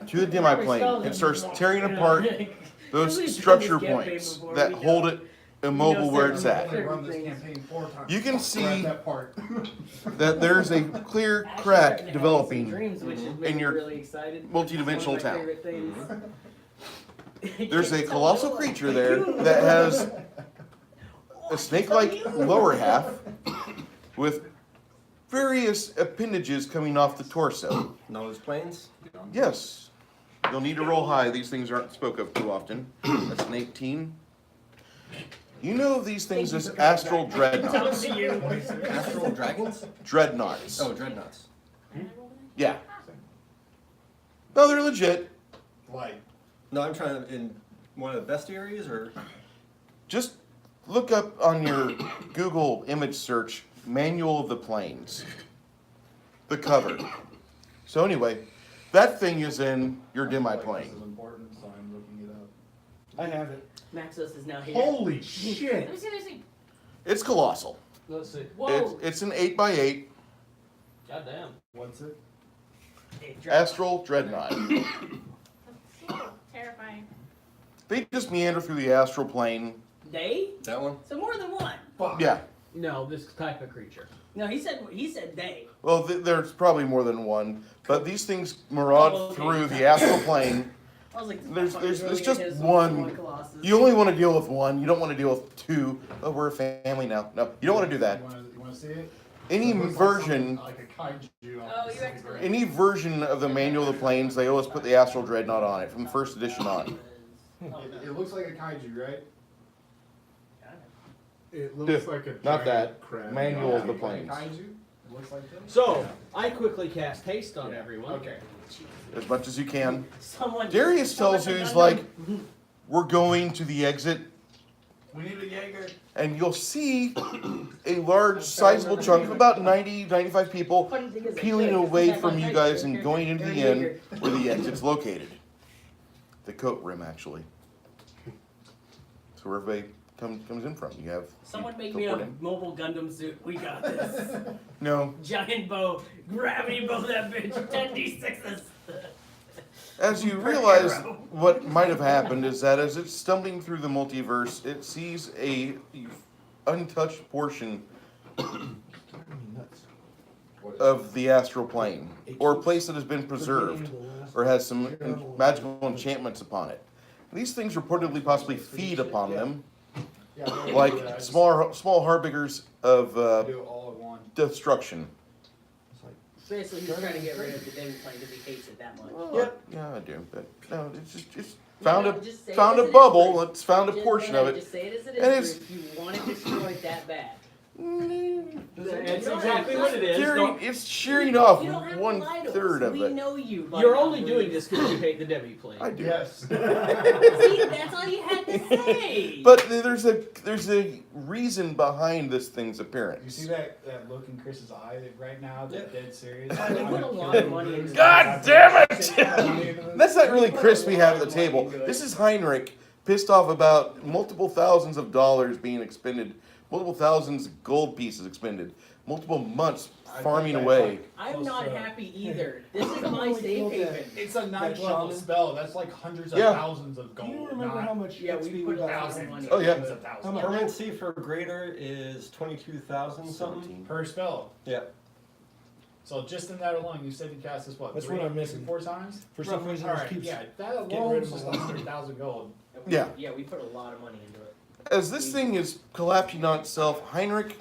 to the demiplane, it starts tearing You know, apart like, those we've done structure this campaign points before, that we know. hold it immobile where it's I've at. only run this campaign 4 times. You can We're at see that part. that there's a clear Actually, crack starting to have developing dreams, which has in made me your really excited. multidimensional It's one of my town. favorite things. There's a colossal creature there that has a snake-like lower half with various appendages coming off the torso. Nose planes? Yes. You'll need to roll high. These things aren't spoke of too often. That's an 18. You know these things as astral dreadnoughts. To you. Astral dragons? Dreadnoughts. Oh, dreadnoughts. Yeah. No, they're legit. Like, No, I'm trying to, in one of the bestiaries or? Just look up on your Google image search, Manual of the Planes. The cover. So anyway, that thing is in your this demiplane. is important, so I'm looking it up. I have it. Maxos is now here. Holy Let shit. me see, let me see. It's colossal. Let's see. Whoa! It's an 8x8 Goddamn. What's it? It dropped. astral dreadnought. That's so terrifying. They just meander through the astral plane. They? That one? So more than one. Yeah. No, this type of creature. No, he said they. Well, there's probably more than one, but these things maraud Oh, okay. through the astral plane. I was like, There's motherfucker's really just gonna hit us one. with Colossus. You only want to deal with one. You don't want to deal with two. Oh, we're a family now. No, you don't want to do that. You wanna see it? Any It looks like version, something like a kaiju on Oh, the you Pacific expert. Rim. any version of the Manual of the Planes, they always put the astral dreadnought on it from the first edition on. Oh, It looks like a kaiju, right? It looks like a Not giant that. crab. Manual of the Like a Planes. kaiju? It Looks like it. So, I quickly cast haste on everyone. Okay. As much as you can. Someone. Darius tells you, he's like, we're going to the exit, We need a Jaeger. and you'll see a large, sizable chunk of about 90, 95 people peeling away from you guys and going into the inn where the exit's located. The coat room, actually. So where everybody comes in from. You have. Someone make me a mobile Gundam suit. We got this. No. Giant bow, gravity bow that bitch, 10d6s. As you realize, what might have happened is that as it's stumbling through the multiverse, it sees a untouched portion of the astral plane, or a place that has been preserved, or has some magical enchantments upon it. These things reportedly possibly feed upon them, like small harbingers of Do it all at once. destruction. Basically, he's trying to get rid of the David plane because he hates it that much. Yep. Yeah, I do, but no, it's just found No, a just say found it a as it bubble. is. It's found a Just- portion no, of it. Just say it as it And is. it's- If you want it destroyed that bad. That's exactly what it is. It's shearing off You don't have to one lie to third us. of We it. know you. by You're now, only doing Bruce. this because you hate the Debbie plane. I do. Yes. See, that's all you had to say. But there's a reason behind this thing's appearance. You see that look in Chris's eye right now? That's dead serious. We put a lot of money into God damn it! That's not really Chris we have at the table. This is Heinrich, pissed off about multiple thousands of dollars being expended, multiple thousands of gold pieces expended, multiple months farming away. I'm not happy either. This is my safe haven. It's a ninth That level shaman? spell. That's like hundreds of Yeah. thousands of Do gold. you remember not how much Yeah, we XP put we a got? thousand thousands. money. Oh, yeah. Tens of thousands. How much? Permanency for greater is 22,000 something. Per spell. Yeah. So just in that alone, you said you cast this what? That's 3, what I'm missing. 4 times? For some reason, it Alright, keeps yeah, that getting alone rid is of just my like life. 3,000 gold. Yeah. Yeah, we put a lot of money into it. As this thing is collapsing on itself, Heinrich,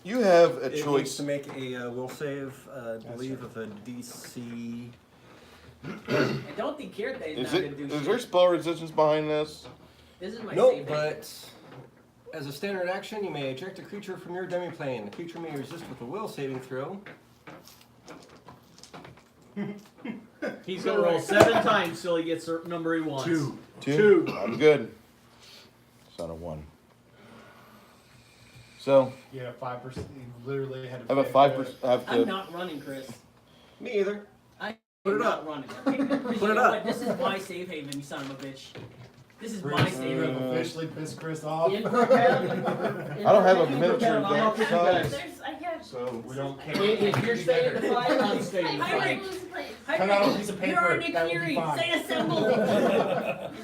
you have a It needs choice. to make a will save, I believe, of a DC. I don't think Kirte is Is not going to do is shit. there spell resistance behind this? This is my Nope, safe haven. but as a standard action, you may eject a creature from your demi-plane. The creature may resist with a will saving throw. He's gonna roll 7 times till he gets the number he wants. 2. Two. I'm good. It's not a 1. So Yeah, 5%. You literally had I to have a pick 5%. I have I'm to. not running, Chris. Me either. I'm Put it not up. running. Okay? Chris, Put you it know up. what? This is my safe haven, you son of a bitch. This is my Chris, safe you have haven. officially pissed Chris off. I don't have a miniature I'll yet. pick you So guys. There's, I can't. So we don't If you're staying to fight, I'm staying to I fight. lose the place. Cut out a piece of You're paper, Nick that would be Fury. fine. Say assemble.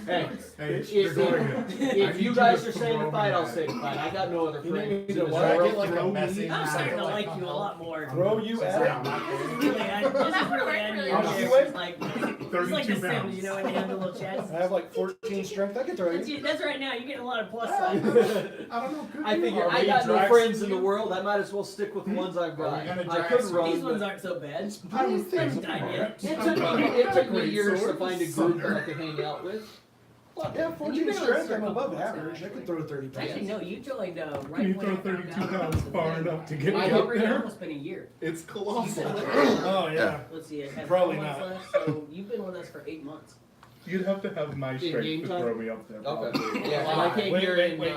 Hey, Hey, you're going to. if you guys are staying to fight, I'll stay to fight. I got no other You need friends. me in to this what? I world. get like a Throw me? message. I'm or starting to something like you a lot more. Throw you at Yeah, it. I'm not This is there. really, this is really envy How of much you. you weigh? It's like, it's like the 32 Sims, pounds. you know, when they have the little chats. I have like 14 strength. I can throw you. That's right now. You're getting a lot of plus signs. I don't know. I figure Are I we got no Drax friends in you? the world. I might as well stick with the ones I've got. Are we gonna I Drax couldn't you? run. These ones but aren't so bad. I don't think Haven't died yet. it took me years to find a group that I could hang out with. Yeah, You've 14 been on strength. the I'm above circle average. I could throw 30 pounds. Actually, no, you joined right Can you when throw I found 32 out pounds about the far thing. enough to get I me think up it's there? almost been a year. It's You've colossal. been with us. Oh yeah. Let's see, it has Probably 4 months not. left, so you've been with us for 8 months. You'd have to have my In strength game to time? throw me up there. Okay. Probably. Yeah, and I came here in. Wait.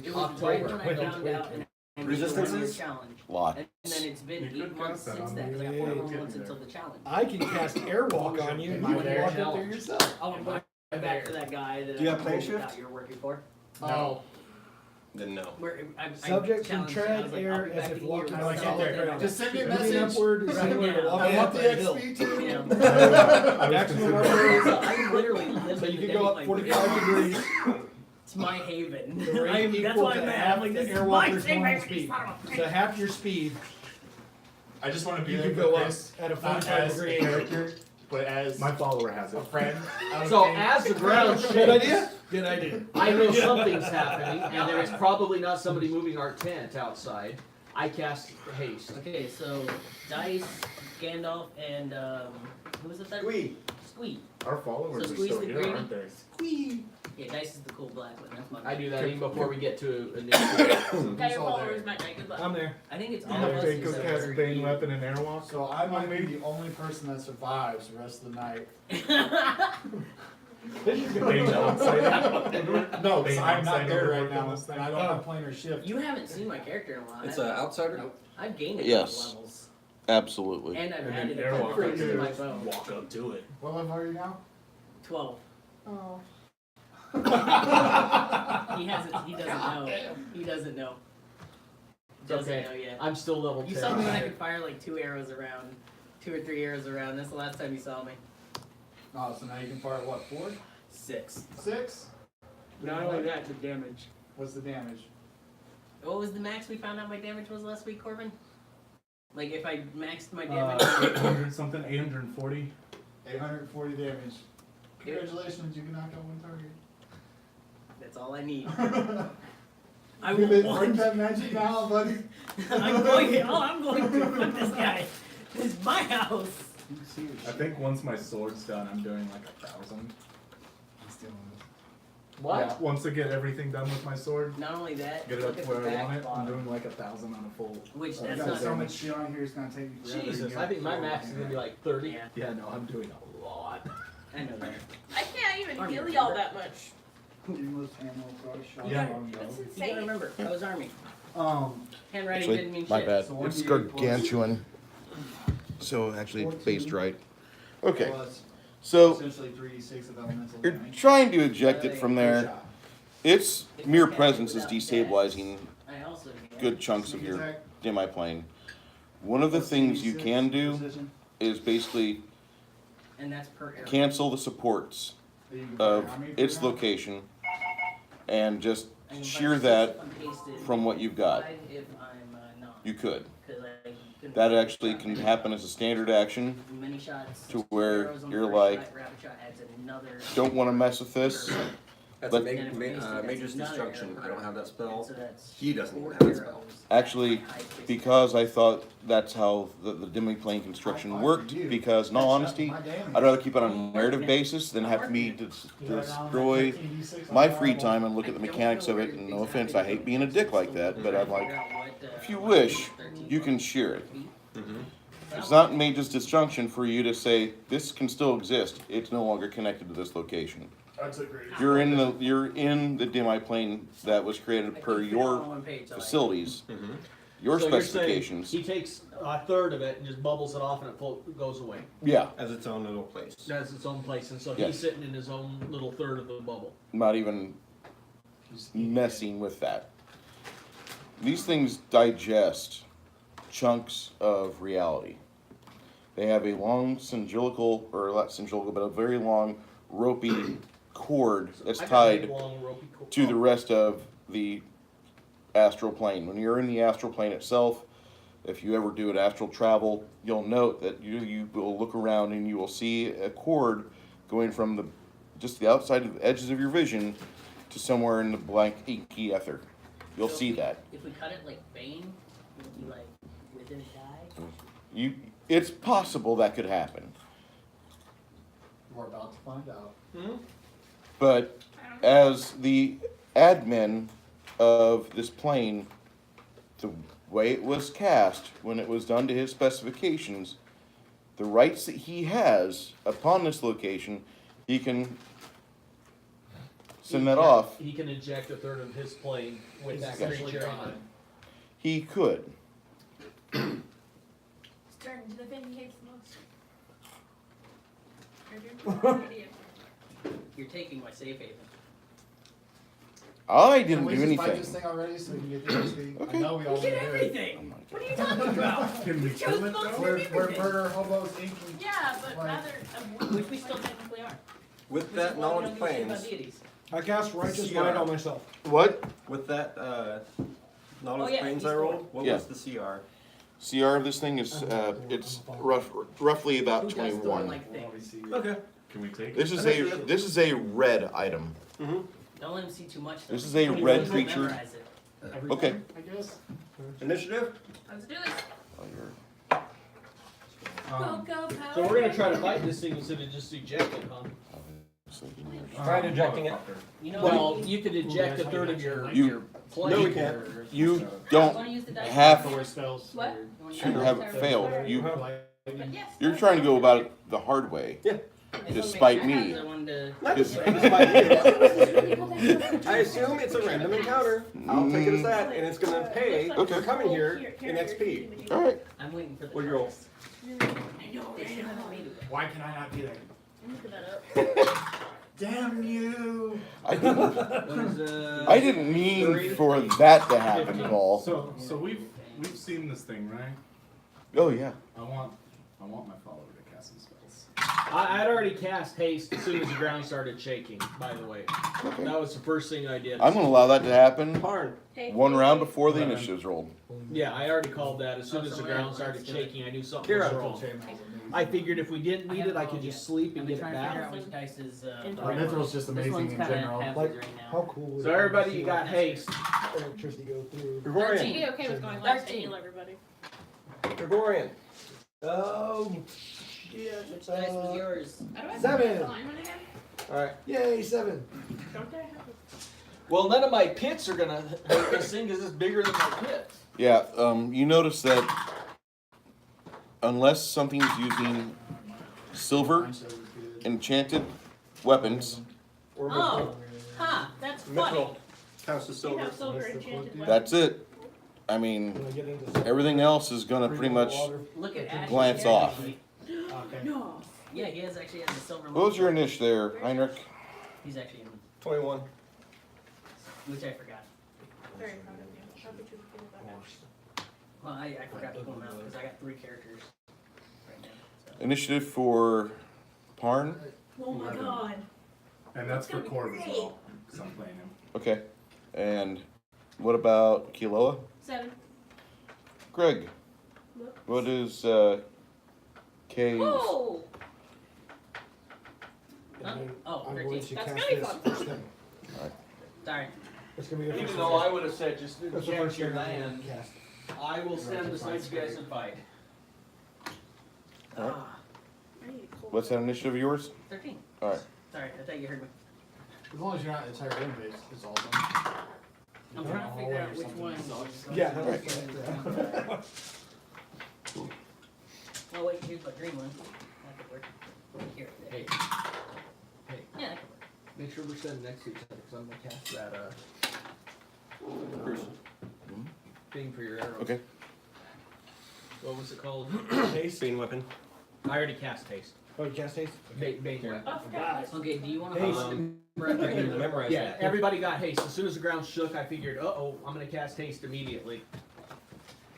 It was right when I found out and Resistances? challenge. Lot. And then it's been You 8 could months cast that since on then, because I me. got 4 Yeah, more get months there. until the challenge. I can cast airwalk on you. You Am I can there? walk up there yourself. Oh, I'm going back to that guy that Do you I have plane told you about shift? you're working for. Oh, Then no. Where I Subject can challenged him, I tread was like, air I'll be as back if in a walking year. I like on it solid there. ground. Just send me a Moving message. upward is Right similar to now. walking I want up the a hill. XP too. Yeah. Maximum So upward. I literally live So in you the can go up Demi-plane. 45 degrees. It's my haven. The rate That's equal why to I'm mad. half I'm like, the this is airwalker's my normal haven. speed. Son of a So half your speed, I just want to be you there can for go up Chris, at a not 45 as a degree. character, but as My follower has a it. friend. so as the ground Good shakes, idea? Good idea. I know something's happening, and there is probably not somebody moving our tent outside. I cast haste. Okay, so Dice, Gandalf, and who was the third? Squee. Squee. Our followers So are squeeze still the here, green. aren't they? Squee. Yeah, Dice is the cool black one. That's mine. I do that even before we get to a new. Got your followers, Matt. Good luck. I'm there. I think it's all Yeah, of us. Fake except cast for Bane you. weapon and airwalk. So I might be the only person that survives the rest of the night. Bane outsider. No, Bane I'm not outsider there will right work now, on this thing. and I don't have planar shift. You haven't seen my character in a while. It's an outsider? I've gained a Yes. couple levels. Absolutely. And I've And added then a couple airwalk things to my is bow. Walk up to it. What level are you now? 12. Oh. He hasn't. He doesn't know. He doesn't know. Doesn't Okay. know yet. I'm still level 10. You saw me when I could fire like 2 arrows around, 2 or 3 arrows around. That's the last time you saw me. Oh, so now you can fire what, 4? 6. 6? Not only that, the damage. What's the damage? What was the max we found out my damage was last week, Corbin? Like if I maxed my damage. 800 something, 840. 840 damage. Congratulations, you can knock out one target. That's all I need. I You will break that magic now, buddy. I'm going to fuck this guy. This is my house. I think once my sword's done, I'm doing like 1,000. What? Yeah, once I get everything done with my sword, Not only that, get it look up at where the I back want it, I'm bottom, doing like 1,000 on a full. which You that's got not so much shit on here, it's gonna take you forever. to Jesus, get I think my through max is all gonna be that. like 30. Yeah, Yeah, no, I'm doing a lot. I know that. I can't even Army, heal y'all remember? that much. Seamless ammo, cross shot, Yeah. longbow. That's You gotta insane. remember, I was army. Handwriting Actually, didn't mean my shit. bad. So one It's D8 plus- gargantuan. So actually, it's based 14. right. Okay. Plus So essentially 3d6 of elemental you're damage. trying to eject it from Per there. shot. Its mere presence is destabilizing I also get good chunks of Sneak your attack, demi-plane. One of the plus things you 3d6 can do precision. is basically and that's per arrow. cancel the supports You can of fire how many per its round? location and just I can shear fire that 6 if I'm pasted, from what you've got. 5 if I'm not. You could. 'Cause I couldn't That fire actually shot can many. happen as a standard action. Many shots. to 2 where arrows on the you're first like, shot, rapid shot adds another. Don't want to mess with this. That's But- a And then if I'm pasted, that's Mage's another Destruction. arrow. I don't have that And spell. so that's He doesn't even 4 have that spell. arrows. Actually, High space because I thought that's how the demi-plane construction worked, because in all honesty, I'd rather keep it on a narrative basis than have me destroy my free time and look at the mechanics of it. And no offense, I hate being a dick like that, but I'm like, if you wish, you can shear it. It's not Mage's Destruction for you to say, this can still exist, it's no longer connected to this location. That's a great. You're in the demi-plane that was created per your facilities, your So you're saying specifications. he takes a third of it and just bubbles it off and it goes away. Yeah, As its own little place. That's its own place, and so Yes. he's sitting in his own little third of the bubble. not even messing with that. These things digest chunks of reality. They have a long cylindrical, or not cylindrical, but a very long ropey cord that's I got a big, tied long, ropey cord. to the rest of the astral plane. When you're in the astral plane itself, if you ever do an astral travel, you'll note that you will look around and you will see a cord going from just the outside of the edges of your vision to somewhere in the blank inky ether. You'll see that. If we cut it like Bane, would you like within a die? It's possible that could happen, We're about to find out. but as the admin of this plane, the way it was cast, when it was done to his specifications, the rights that he has upon this location, he can send that off. He can eject a third of his plane with that Yes. creature on it. He could. It's turned to the thing he hates the most. Idiot. You're taking my safe haven. I Can didn't we do just fight this anything. thing already so we can get the XP? Okay. I know we all You did do it. everything! Oh What are you talking about? Can we You chose kill the it most though? of We're everything. murder hobos inking. Yeah, but Like- rather Which we still technically are. With Which that is why we knowledge don't give a shit about planes, deities. I cast Righteous Yeah. Might on myself. What? with that knowledge Oh, yeah, planes he's I the rolled, what Yeah. was the CR? CR of this thing is it's roughly about Who does 21. like things? Okay. Can we take it? This is a red item. Don't let him see too much. Though. This is a Don't red even creature. memorize it. Okay. I guess. Initiative? let's do this. Oh, you're- Go, go, power. So we're gonna try to fight this thing instead of just eject it, huh? Tried ejecting it. You know, Well, you could eject a third of your play. No, we can't. You I don't wanna use the dice. have Or spells. What? or- to have it failed. But yes. You're trying to go about it the hard way. Yeah. Despite me. I wanted Not Just- despite you. I assume it's a random encounter. I'll take it as that, and it's gonna pay for coming here in XP. All right. I'm waiting for the. What'd you roll? dice. I know, They still haven't made it. Why can I not be there? Look that up. Damn you! I didn't mean for that to happen, Paul. So we've seen this thing, right? Oh yeah. I want my follower to cast some spells. I'd already cast haste as soon as the ground started shaking, by the way. That was the first thing I did. I'm gonna allow that to happen Parn. Hey, one round before the initiative's rolled. Yeah, I already called that. As soon as the ground started shaking, I knew something was Kira. wrong. I figured if we didn't need it, I could just sleep and I've get been it trying to figure back. out which dice is. Mithril's just This one's amazing in kinda general. half Like, right now. how cool would So it be everybody, to you see, got like, haste. electricity go through? I'd Gregorian. be okay with going last. 13. Heal everybody. Gregorian. Oh, Which dice was yours? How do I 7. find the alignment again? Alright. Yay, 7. Don't I have Well, none of my pits are gonna hurt this thing because it's bigger than my pit. Yeah. You notice that unless something's using silver enchanted weapons, Oh, huh, that's funny. Mithril. House of You Silver. have silver enchanted weapons. that's it. I mean, When I get into everything else is gonna pretty much. Look at Ash. Glance Yeah, off. Okay. No. Yeah, he has actually has the silver. What was your initiative there, Heinrich? He's actually in, 21. which I forgot. Very proud of you. How could you feel about that? Well, I forgot to pull him out because I got 3 characters right now. So. Initiative for Parn. Oh my god. And that's for It's gonna Corv be as great. well, because I'm playing him. Okay. And what about Kiloa? 7. Greg. Look. What is K's? Oh! Huh? Oh, I'm 13. going to That's cast gonna be this fun. first thing. Sorry. It's gonna be the first Even thing. though I would have said just That's the eject first your thing I'm land, gonna cast. I will stand beside you guys and fight. Alright. Ah, I need a cold What's that initiative of yours? 13. Alright. Sorry, I thought you heard me. As long as you're not entire room based, it's awesome. I'm trying to figure out which one. Yeah, that Right. was yeah. Oh wait, here's my green one. That could work. Here. Hey, Yeah, that could work. make sure we're standing next to each other because I'm gonna cast that thing for your arrows. Okay. What was it called? Haste. Bean weapon. I already cast haste. Oh, you cast haste? Bait weapon. Oh, forgot. Okay, do you want to Hey, Memorize Yeah, that. everybody got haste. As soon as the ground shook, I figured, uh-oh, I'm gonna cast haste immediately.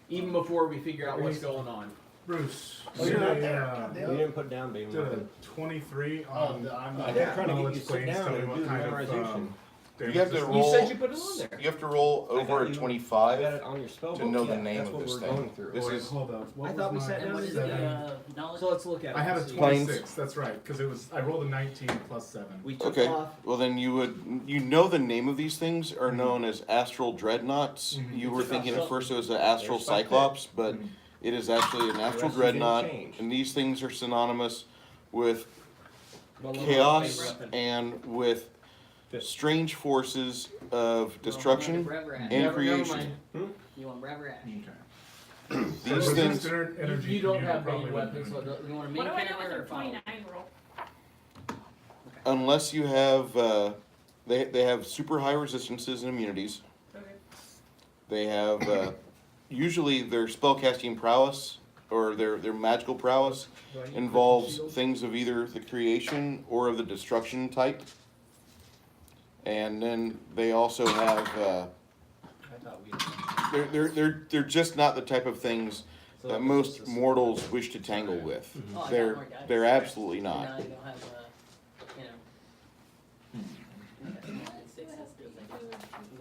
Even before we figure out what's going on. Bruce. Oh, you're not did there. a, Goddamn. You didn't put down bean did a weapon. 23 Oh, on I'm I not. kept trying to get you knowledge to sit planes. down Tell me and what do the kind of memorization. You have to You roll. said you put it on there. You have to roll over a you- 25 I got it on your spell to book. know the Yeah, name that's of what this we're thing. going through. This Wait, is hold up. What I was thought we my sat And down what and is did the knowledge? So let's look at it. I had a Let's see. 26. That's right, because I rolled a 19 plus 7. We took okay. off. Well, then you know the name of these things are known as astral dreadnoughts. Mhm. You were thinking at first it was an astral There's my cyclops, but Mhm. it is actually an astral rest of it dreadnought, changed. and these things are synonymous with Well, chaos weapon. and with strange forces of destruction Brother Ash. and Never creation. mind. You want Brother Ash? Okay. These So things, resistant energy You don't community have probably main wouldn't weapons, do so it. You want a What main do I know character with or a follow? 29 roll? unless you have, they have super high resistances and immunities. Okay. They have, usually their spellcasting prowess or their magical prowess Do I need involves shield? things of either the creation or of the destruction type. And then they also have, I thought we. they're just not the type of things So that this most is- mortals wish to tangle with. Oh, I got They're more dice. they're absolutely Now not. you don't have, you know.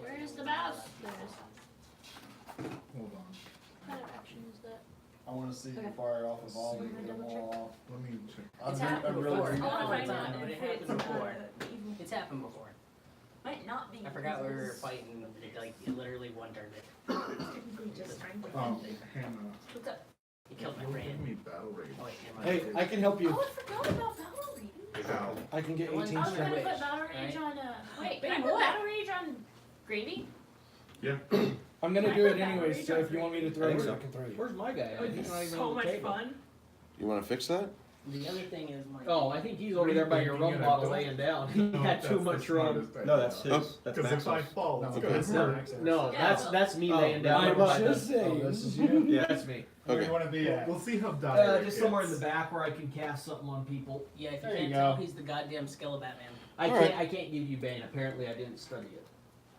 Where's the mouse? There it is. Hold on. What kind of action is that? I wanna see you Okay. fire off a volley, So, get them double all Let me check. off. It's I'm happened really before. I wanna All find the out time, but if it happens it's before. evil. It's happened before. Might not be. I forgot we were because fighting, like, literally one target. it's technically just trying to Oh, defend it. Hannah. What's up? You killed my Don't give friend. me battle rage. Oh, wait, never mind. Hey, I can help you. Oh, I forgot about battle reading. How? I can get The ones 18 I was gonna straight. put Battle Rage on, wait, can I put Battle Rage on gravy? I'm gonna I do put it Battle anyways, Rage so on if you want me to throw I think it, so. I can throw you. Where's my guy? It He's not would be even so on the much table. fun. You wanna fix that? The other thing is my. Oh, I think he's over there by your rum bottle laying down. He had too much rum. No, that's his. Oh. That's Because if I Maxwell's. fall, it's Okay. good. No, Yeah. that's me Oh, laying down. I'm by the- just saying. this is you? Yeah. That's me. Where Okay. you wanna be at? We'll see how dire it Just somewhere in the gets. back where I can cast something on people. Yeah, if you There you can't go. tell, he's the goddamn Skelebat man. I All can't. right. I can't give you Bane. Apparently, I didn't study it.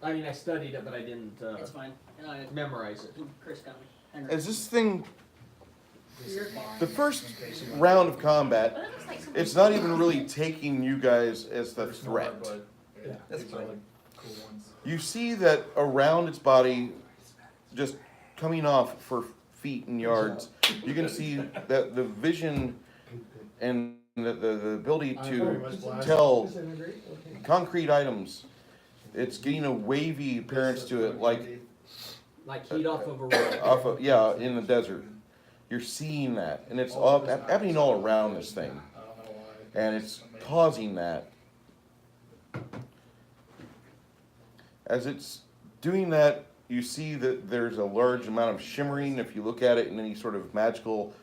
I mean, I studied it, but I didn't It's fine. memorize it. Chris got me. Henry. As this thing, You're fine. the first round of combat, But it looks like something. it's not even really taking you guys as the They're smaller, threat. but Yeah. That's these are fine. like cool ones. You see that around its body, just coming off for feet and yards, you can see that the vision and the ability I'm very to much black. tell Disintegrate? Okay. concrete items. It's getting a wavy appearance to it, like Like heat off of a roll. off of, yeah, in the desert. You're seeing that, and it's all happening all around this thing, I don't know why. and it's causing that. As it's doing that, you see that there's a large amount of shimmering if you look at it in any sort of magical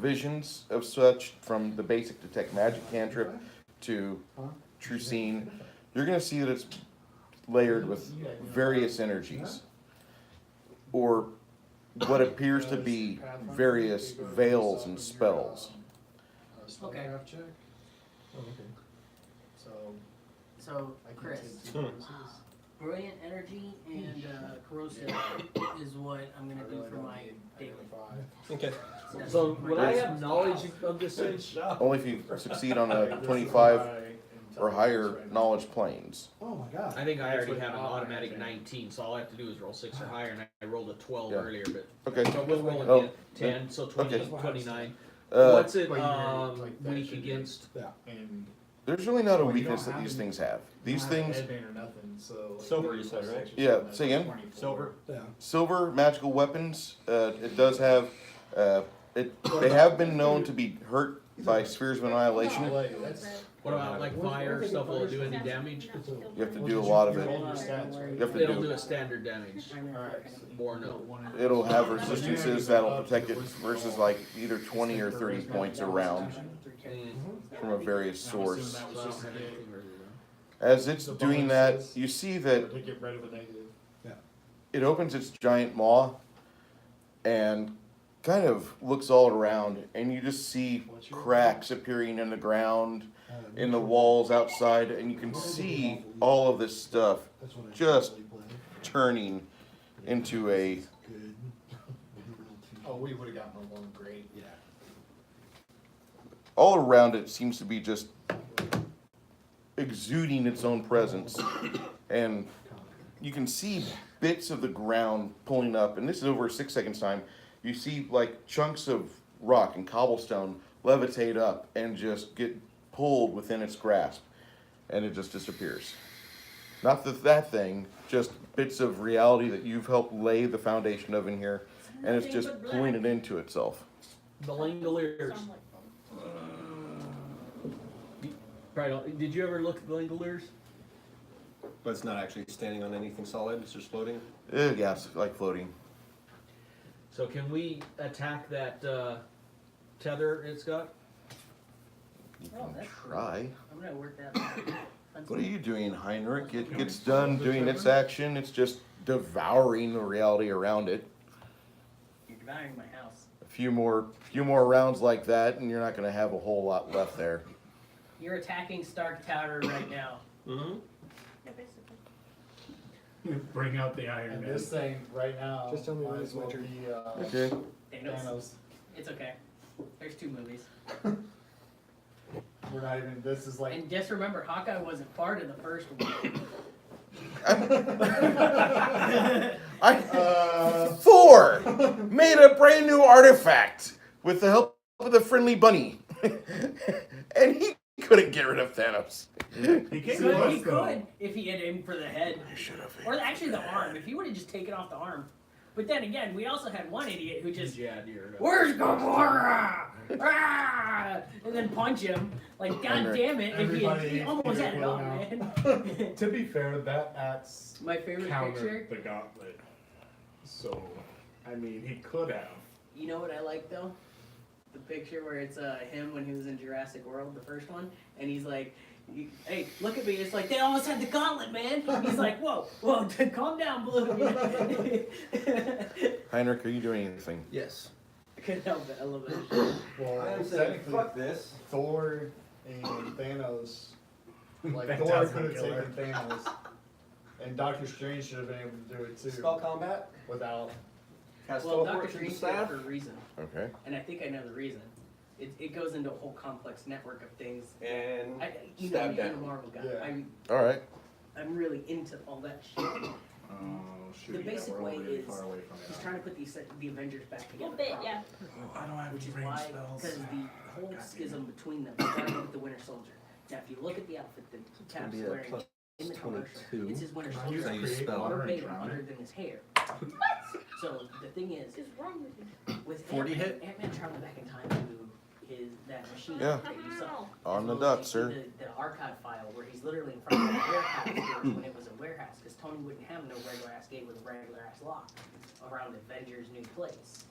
visions of such, from the basic detect magic cantrip to true scene. You're gonna see that it's layered with various energies, or what appears to be various veils and spells. Okay. Spellcraft check. Oh, okay. So So, I can Chris, take 2 bonuses. brilliant energy and corrosive is what I'm gonna do for my daily. Okay. So would I have knowledge of this thing? Only if you succeed on a 25 or higher knowledge planes. Oh my god. I think I already have an automatic 19, so all I have to do is roll 6 or higher, and I rolled a 12 Yeah. earlier, but Okay. so we'll roll Oh, again. 10, so 20, okay. 29. Uh, What's it But you're, like, that weak should be- against? And there's really not a Well, you weakness don't that these have things have. you These don't have things, headband or nothing, so like Silver, you 30 said, plus right? 6 or Yeah, something, say again? 24. Silver. Yeah. silver magical weapons, it does have, they have been known to be hurt by spheres of annihilation. Like, that's What about like fire stuff? Will it do any damage? You have to do a lot of you it. roll your stats, right? You have to It'll do, do a standard damage. Alright. Or no. it'll have resistances that'll protect it versus like either 20 or 30 points around from a various I'm assuming source. that was just to get- As it's doing that, you see that to get rid of a negative. it opens its giant maw and kind of looks all around, and you just see cracks appearing in the ground, in the walls outside, and you can see all of this stuff That's what I just usually play. turning into a Good. Oh, we would have gotten along great. Yeah. all around it seems to be just exuding its own presence, and you can see bits of the ground pulling up, and this is over a 6 seconds time. You see like chunks of rock and cobblestone levitate up and just get pulled within its grasp, and it just disappears. Not that thing, just bits of reality that you've helped lay the foundation of in here, and it's just pulling it into itself. The Langoliers. Sound like fun. Right. Did you ever look at the Langoliers? But it's not actually standing on anything solid, it's just floating. Yeah, it's like floating. So can we attack that tether it's got? You Oh, can that's try. I'm gonna work that out. What are you doing, Heinrich? It gets done doing its action. It's just devouring the reality around it. You're devouring my house. A few more rounds like that, and you're not going to have a whole lot left there. You're attacking Stark Tower right now. Mm-hmm. Yeah, basically. Bring out the Iron And Man. this thing right now Just tell me when might it's as my well turn. be Okay. Thanos. Thanos. It's okay. There's 2 movies. We're not even. This is like. And just remember, Hawkeye wasn't part of the first one. Thor made a brand new artifact with the help of the friendly bunny, and he couldn't get rid of Thanos. He came He could if he had aimed for the head. I should have. Or actually the arm. If he would have just taken off the arm. But then again, we also had one idiot who just, Yeah, dear. where's Gamora? Ah! And then punch him. Like, god Henrik. damn it, if Everybody he hates almost had Peter it all, Quill man. To be fair, that acts My favorite countered picture, the gauntlet. So, I mean, he could have. you know what I like though? The picture where it's him when he was in Jurassic World, the first one, and he's like, hey, look at me. It's like, they almost had the gauntlet, man. He's like, whoa, calm down, Blue. Heinrich, are you doing anything? Yes. I couldn't help it. I love it. Well, I am saying, technically, fuck this. Thor and Thanos, like Thor Phantasm could have killer. taken Thanos, and Doctor Strange should have been able to do it too. Spell combat. Without. Cast Well, teleport Doctor through the Strange did it staff. for a reason, Okay. and I think I know the reason. It goes into a whole complex network of things. And You know, stab me, I'm a down. Marvel guy. Yeah. All right. I'm really into all that shit. Oh, shoot. The yeah, basic we're way really is far away from it. he's trying to put the Avengers back A together. little bit, yeah. I don't have Which is any range why, spells. because the whole schism between them started with the Winter Soldier. Now, if you look at the outfit that Cap's be a wearing plus in the commercial, 22. it's his Winter Can you Soldier. I use create spell. water and Verbatim, drown other it? than his hair. So the thing is, What's wrong with you? with 40 hit? Ant-Man traveled back in time to that machine Yeah. that you saw. On As the well as dot, you see sir. The archive file where he's literally in front of a warehouse door when it was a warehouse, because Tony wouldn't have no regular ass gate with a regular ass lock around Avengers' new place,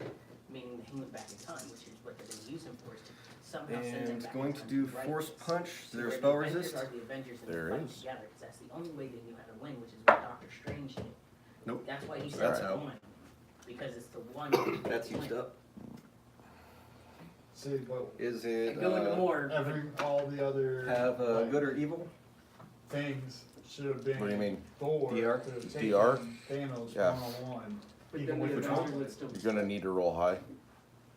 meaning he went back in time, which is what they're going to use him for, is to somehow send And him it's back going in to time do right force place. punch. Is So there a where spell the Avengers resist? are the Avengers and There they fight is. together, because that's the only way they knew how to win, which is what Doctor Strange did. Nope. That's why he That's said out. one, because it's the one. That's used up. See, but Is it Go into more. all the other have like, good or evil? things should have been. What do you mean? Thor DR? to have Just taken DR? Thanos Yeah. one-on-one. But Even then with the the Avengers gauntlet. would still be You're gonna need to roll high.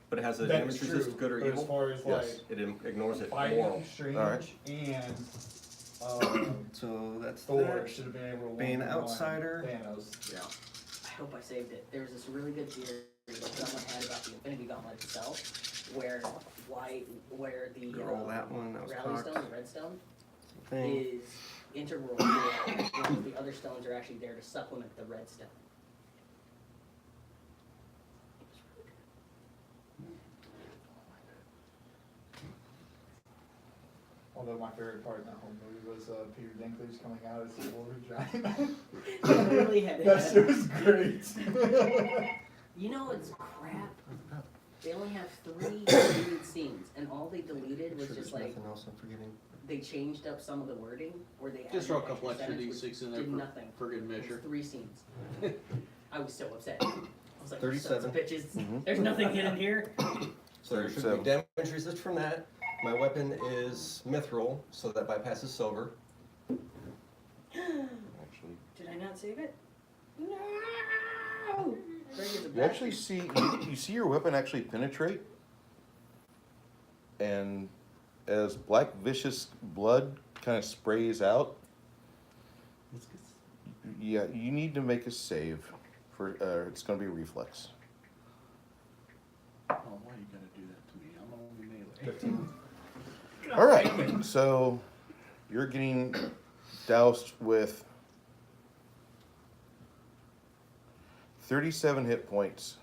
But it has a That's damage true, resist, good or but as evil. far as Yes. like It ignores it. fighting Moral. Strange Alright. and So that's Thor that. should have been able to Being an one-on-one outsider. Thanos. Yeah. I hope I saved it. There was this really good theory that someone had about the Infinity Gauntlet itself, where the Roll that one. That was Rally cocked. Stone, the Red Stone, Thing. is integral to it, whereas the other stones are actually there to supplement the Red Stone. Although my favorite part in that whole movie was Peter Dinklage coming out as the Wolverine giant. They really had That shit was great. You know, it's crap. They only have 3 deleted scenes, and all they deleted was Sure just there's like, nothing else I'm forgetting. they changed up some of the wording, or they Just added throw a an couple extra sentence which D6 in there did for, nothing. for good It measure. was 3 scenes. I was so upset. I was like, 37. sons of bitches, Mhm. there's nothing hidden here. So there should 37. be damage resist from that. My weapon is mithril, so that bypasses silver. Actually, Did I not save it? No! Greg is a you actually bastard. see you see your weapon actually penetrate, and as black vicious blood kind of sprays out. Yeah, you need to make a save for. It's going to be a reflex. Oh, why you gotta do that to me? I'm only melee. 15. All right, so you're getting doused with 37 hit points.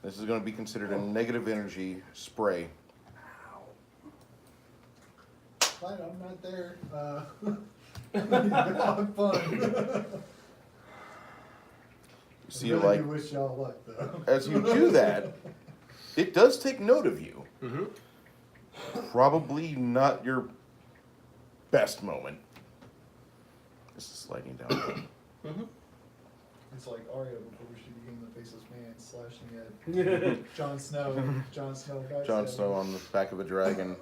This is going to be considered a negative energy spray. Fine, I'm not there. Have fun. See, really like do wish y'all luck though. as you do that, it does take note of you. Mm-hmm. Probably not your best moment. This is sliding down. It's like Arya before she became the faceless man, slashing at Jon Snow. Jon Snow. Jon Snow on the back of a dragon,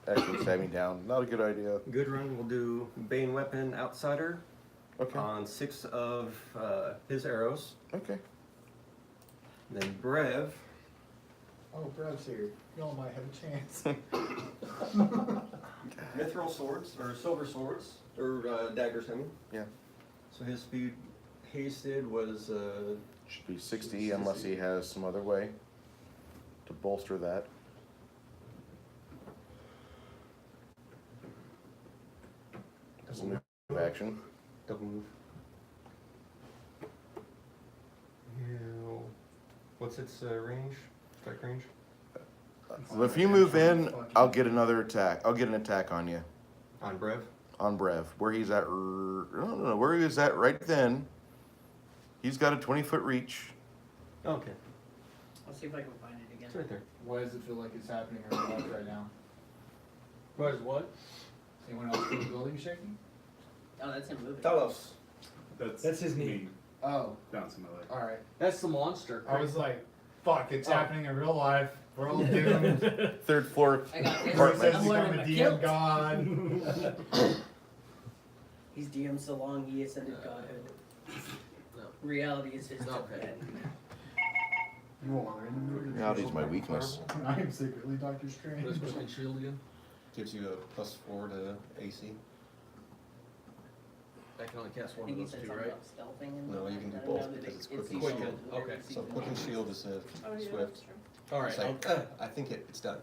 actually stabbing down. Not a good idea. Good run. We'll do Bane Weapon Outsider Okay. on 6 of his arrows. Okay. Then Brev. Oh, Brad's here. Y'all might have a chance. Mithril swords, or silver swords, or daggers, I mean. Yeah. So his speed hasted was Should be 60 unless he has some other way to bolster that. As a move action. double move. Yeah. What's its range? Strike range? If you move in, I'll get another attack. I'll get an attack on you. On Brev? On Brev. Where he's at, I don't know where he was at right then. He's got a 20-foot reach. Okay, I'll see if I can find it again. it's right there. Why does it feel like it's happening in real life right now? What is what? Anyone else feel the building shaking? Oh, that's him moving. Tell us. That's his knee. me Oh, bouncing my leg. alright. That's the monster. I was like, fuck, it's Oh. happening in real life. We're all doomed. Third floor I got this. Or it says I'm he's wearing become a a kilt. DM god. He's DM so long he ascended godhood. No. Reality is his Okay. death. You are in the movie. Reality's my weakness. I am secretly Doctor Strange. Let's put in shield again. Gives you a +4 to AC. I can only cast I one of think he those said two, something right? about stealthing and No, you can do I don't know both that because it's it's quick and equal shield. to Okay. So quick and shield is Oh, yeah, swift. that's true. All right. It's like, I think it's done.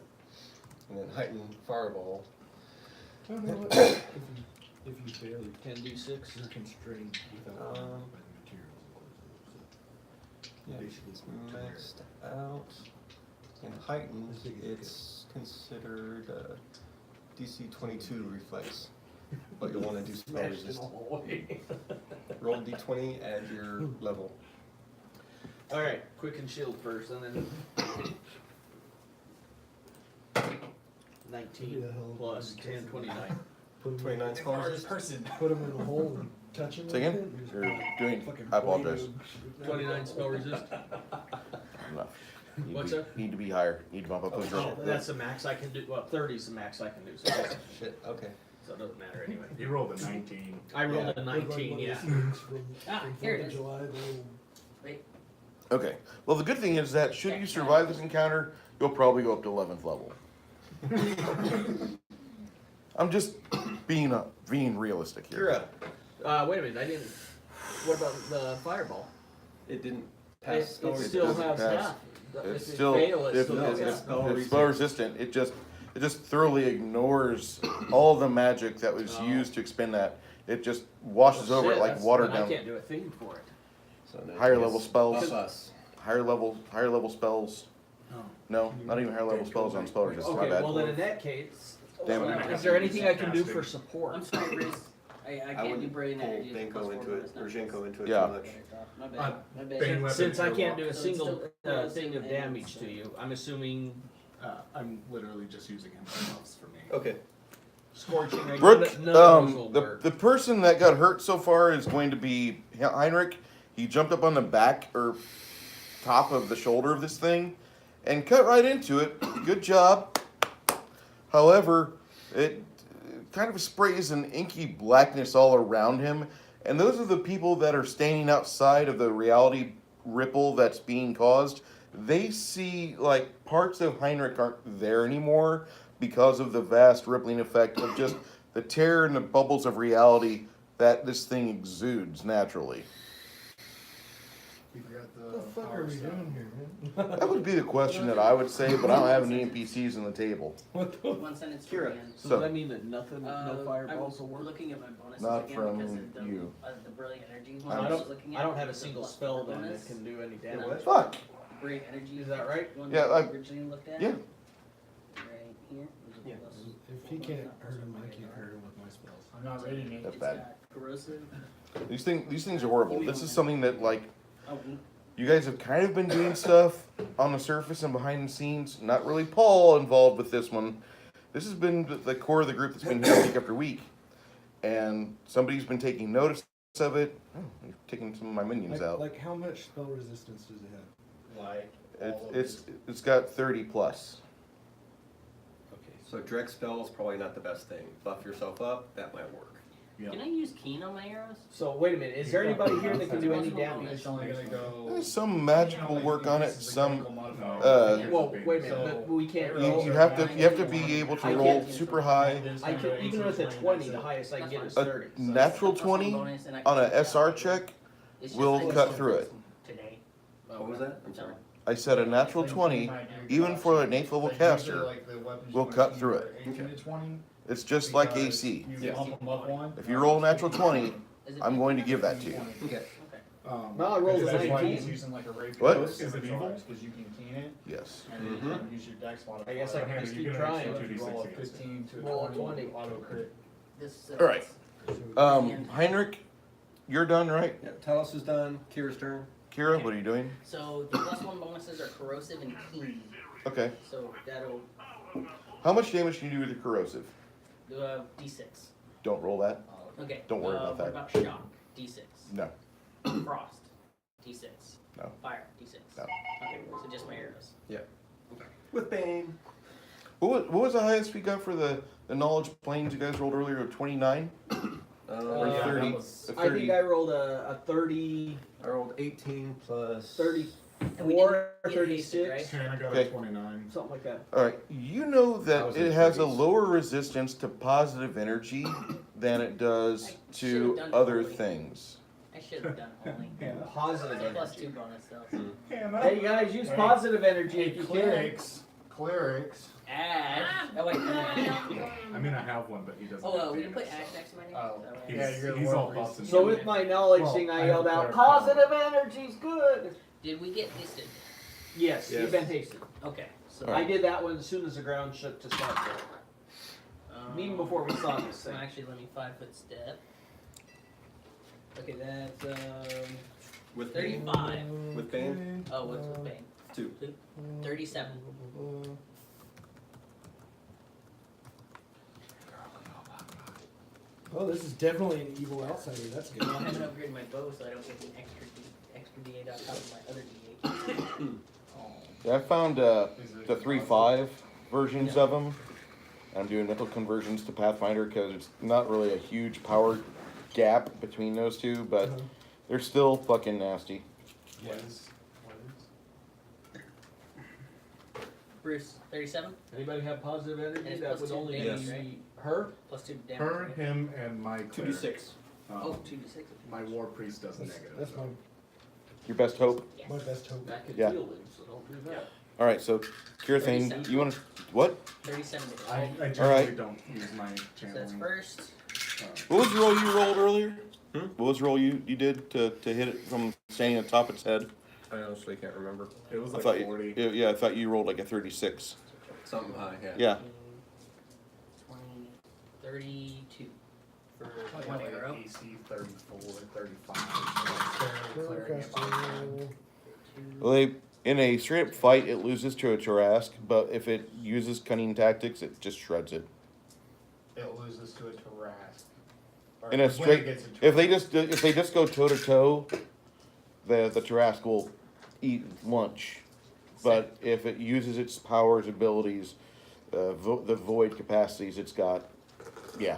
And then heightened fireball. If you fail, 10d6. you're constrained without by Um, the materials. Yeah, Basically, it's it's maxed out. And heightened, it's considered DC 22 reflex. But you'll want to do spell resist. Roll d20, add your level. All right, quick and shield first, and then 19 plus 10, 29. 29 spell resist. person. Put him in a hole and touch him. Say again? You're doing, I apologize. 29 spell resist. Enough. What's that? Need to be higher. Need to bump up those Oh, rolls. that's the max I can do. Well, 30 is the max I can do, so, Shit, okay. so it doesn't matter anyway. You rolled a 19. I rolled a 19, yeah. Here it is. Okay. Well, the good thing is that should you survive this encounter, you'll probably go up to 11th level. I'm just being realistic here. You're up. Wait a minute, I didn't. What about the fireball? It didn't pass It, spell it resist. still doesn't has pass. half. It's If it still fail, it if still it's, has it's, half. it's spell resistant. It just thoroughly ignores all the magic that was Oh. used to expend that. It just washes over it Shit, like that's- water then I down. can't do a thing for it. So now Higher you level guys spells. buff us. Higher level spells. Oh. No, not even higher level spells on spell resist. My Okay, bad. well then in that case, Damn it. is there anything I can do for support? I'm sorry, Riz. I I can't do wouldn't brilliant pull energy. Benko into it, or Shinko into it Yeah. too much. My Uh, bad. My bad. Bane weapon Since I for can't walk. do a So it's single still thing of and damage so- to you, I'm assuming I'm literally just using him for buffs for me. Okay. scorching. Brooke, none of those will work. the person that got hurt so far is going to be Heinrich. He jumped up on the back or top of the shoulder of this thing and cut right into it. Good job. However, it kind of sprays an inky blackness all around him. And those are the people that are standing outside of the reality ripple that's being caused. They see like parts of Heinrich aren't there anymore because of the vast rippling effect of just the terror and the bubbles of reality that this thing exudes naturally. We forgot What the the fuck power are we stone. doing here, man? That would be the question that I would say, but I don't have any NPCs on the table. What the? One sentence Kira. from the end. So, So- does that mean that nothing, no fireballs will I'm work? looking at my bonuses Not again from because of the, you. the brilliant energy. I One don't- looking I at don't have a the single plus spell four then bonus. that can do any what? damage. Fuck! Brilliant energy. Is that right? One Yeah, that I- originally looked at. Yeah. Right here. There's a Yeah. plus If he can't hurt him, I can't hurt him with my spells. I'm not ready, Nate. That's It's bad. got corrosive. These things are horrible. This is something that like Oh, you guys have kind of been doing stuff on the surface and behind the scenes. Not really Paul involved with this one. This has been the core of the group that's been here week after week. And somebody's been taking notice of it. Oh, you're taking some of my minions out. Like how much spell resistance does it have? Like, all of It's got 30 plus. Okay. So direct spell is probably not the best thing. Buff yourself up, that might work. can I use keen on my arrows? So wait a minute, is there anybody here that can do any damage? It's only gonna go. There's some magical work on it. Some Well, wait a minute, but we can't roll. you have to be able to I roll can't- super high. I can, even with a 20, the highest I can get is A 30. natural 20 on a SR check will cut through it. Today. What was that? I'm sorry. I said a natural 20, even for an 8th level caster, will cut through it. It's just like AC. You bump them up one. If you roll a natural 20, I'm going to give that to you. Okay. No, I rolled a That's why 19. he's using like a rapier. What? Is Is it evil? Because you can keen it, Yes. and then you can use your dex modifier. I guess I can just keep You get an trying. extra So if you 2d6 roll a against it. 15 to a Roll a 20, 20. auto crit. This, All right. Heinrich, you're done, right? Yeah, Talos is done. Kira's turn. Kira, what are you doing? So the +1 bonuses are corrosive and keen. Okay. So that'll How much damage can you do with the corrosive? do D6. Don't roll that. Okay. Don't worry about What that. about shock? D6. No. Frost. D6. No. Fire. D6. No. Okay, so just my arrows. With Bane. What was the highest we got for the knowledge planes you guys rolled earlier of 29? Or Yeah, 30? that was- A I think 30. I rolled a 30, I rolled 18 plus And we 34, didn't get hasted, 36, Hannah got Okay. a 29. something like that. All right. You know I that was it in has a 30s. lower resistance to positive energy than it does I to should've done other holy. things. I should have done only. Positive It's a +2 energy. bonus though. Hannah. Hey guys, use positive energy if you can. Clerics. Ash. Oh wait. I mean, I have one, but he doesn't. Oh, have we didn't put damage, Ash next to my name. Oh. Is that right? He's, Yeah, you're the he's war all priest. buffed and So shit. with my knowledge Well, thing, I I have yelled a out, cleric positive energy's good. Did we get hasted? Yes, Yes. you've been hasted. Okay. So I did that one as soon as the ground shook to start with. Even before we saw this So thing. actually, let me 5-foot step. Okay, that's with Bane. 35. With Bane. Oh, what's with Bane? 2. 37. Oh, this is definitely an evil outsider. That's good. Well, I haven't upgraded my bow, so I don't get the extra D8 on top of my other D8. Yeah, I found the 3.5 versions of them. I'm doing mental conversions to Pathfinder because it's not really a huge power gap between those two, but they're still fucking nasty. Yes. Bruce, 37? Anybody have positive And energy? it's That plus would 2 only damage, be right? her. +2 damage. Her, right? him, and my cleric. 2d6. Oh, 2d6. My war priest does negative. That's so. Your best hope? Yes. my best hope. That could Yeah. heal them, so don't do that. All right, so Kira Thane, 37. you want to what? 37 to hit. I generally Alright. don't use my So that's channeling. first. What was the roll you rolled earlier? Hmm? What was the roll you did to hit it from standing on top of its head? I honestly can't remember. It was I like thought 40. yeah, I thought you rolled like a 36. Something high, yeah. Yeah. 20, 32 for Probably one like arrow. AC 34, 35. Cleric and behind. Well, in a straight up fight, it loses to a Tarrasque, but if it uses cunning tactics, it just shreds it. It loses to a Tarrasque. Or In a when it straight, gets a if they just go toe to toe, the Tarrasque will eat lunch. But if it uses its powers, abilities, the void capacities it's got, yeah.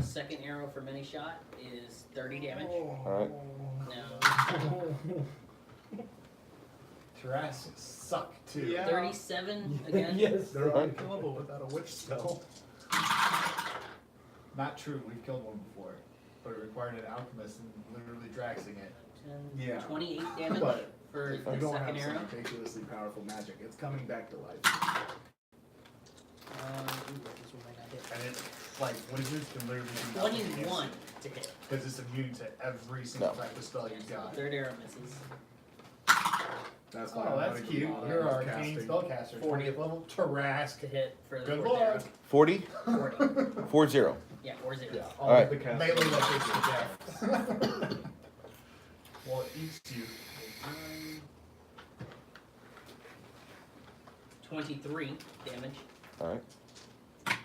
Second arrow for mini shot is 30 damage. All right. Now, Tarrasques suck too. Yeah. 37 again. Yes. They're unkillable without a witch spell. Not true, we've killed one before. But it required an alchemist and literally Draxing it. 10, Yeah. 28 damage But for if you the don't have second some arrow. ridiculously powerful magic, it's coming back to life. This one might not hit. And it, like, wizards can literally do nothing 21 to hit. because it's immune to every single No. type of spell you've got. Third arrow misses. That's why Oh, I'm that's not cute. even You're our casting. arcane spellcaster. 40. 40th level. Tarrasque. To hit for the Good fourth arrow. luck. 40? 40. 40. Yeah, 40. Yeah, All right. The casting. melee that hits you to death. Well, it eats you. 23 damage. All right. And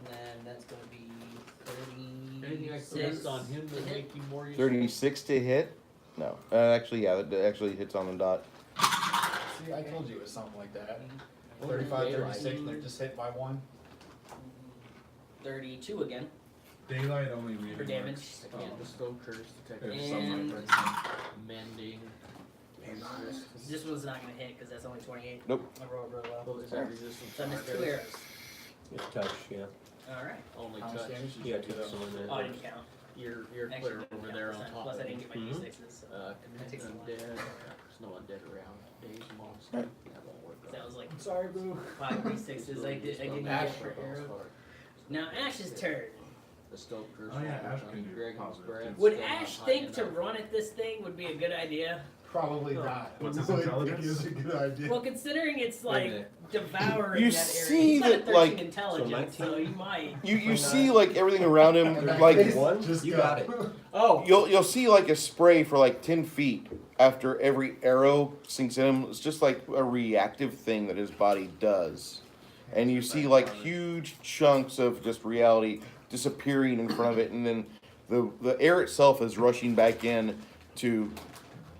then that's going to be Anything I 36 placed on him to to hit. make you more useful? 36 to hit? No. Actually, yeah, that actually hits on the dot. See, I told you it was something like that. 35, 36, and they're just hit by one. 32 again Daylight only really for damage. works, Again, the stone curse, detect if And- sunlight breaks in. mending. This one's not going to hit because that's only 28. Nope. I rolled really well. Those are resistant. So I missed 2 arrows. It's touch, yeah. Alright. Only How much touch. damage did Yeah, you do though? so in there. Oh, I didn't count. You're Actually, clear didn't over count there this on time. top Plus, of I it. didn't get my Mhm. d6s. So Convinced takes a while. undead. There's no undead around. Days, monster. That won't work. that was like Sorry, boo. 5 d6s I didn't get per arrow. Now Ash's turn. The stoke curse. Oh, yeah, on Ash can do Dragon's positive breath, too. Would still not Ash high think to enough. run at this thing would be a good idea? Probably not. What's his But it intelligence? is a good idea. Well, considering it's Wait a like minute. devouring You that area, see he's got a that, 13 like- intelligence, so 19? you might. You see like everything around him, And that like face one? just You got it. Oh, you'll see like a spray for like 10 feet after every arrow sinks in him. It's just like a reactive thing that his body does. And you see like huge chunks of just reality disappearing in front of it, and then the air itself is rushing back in to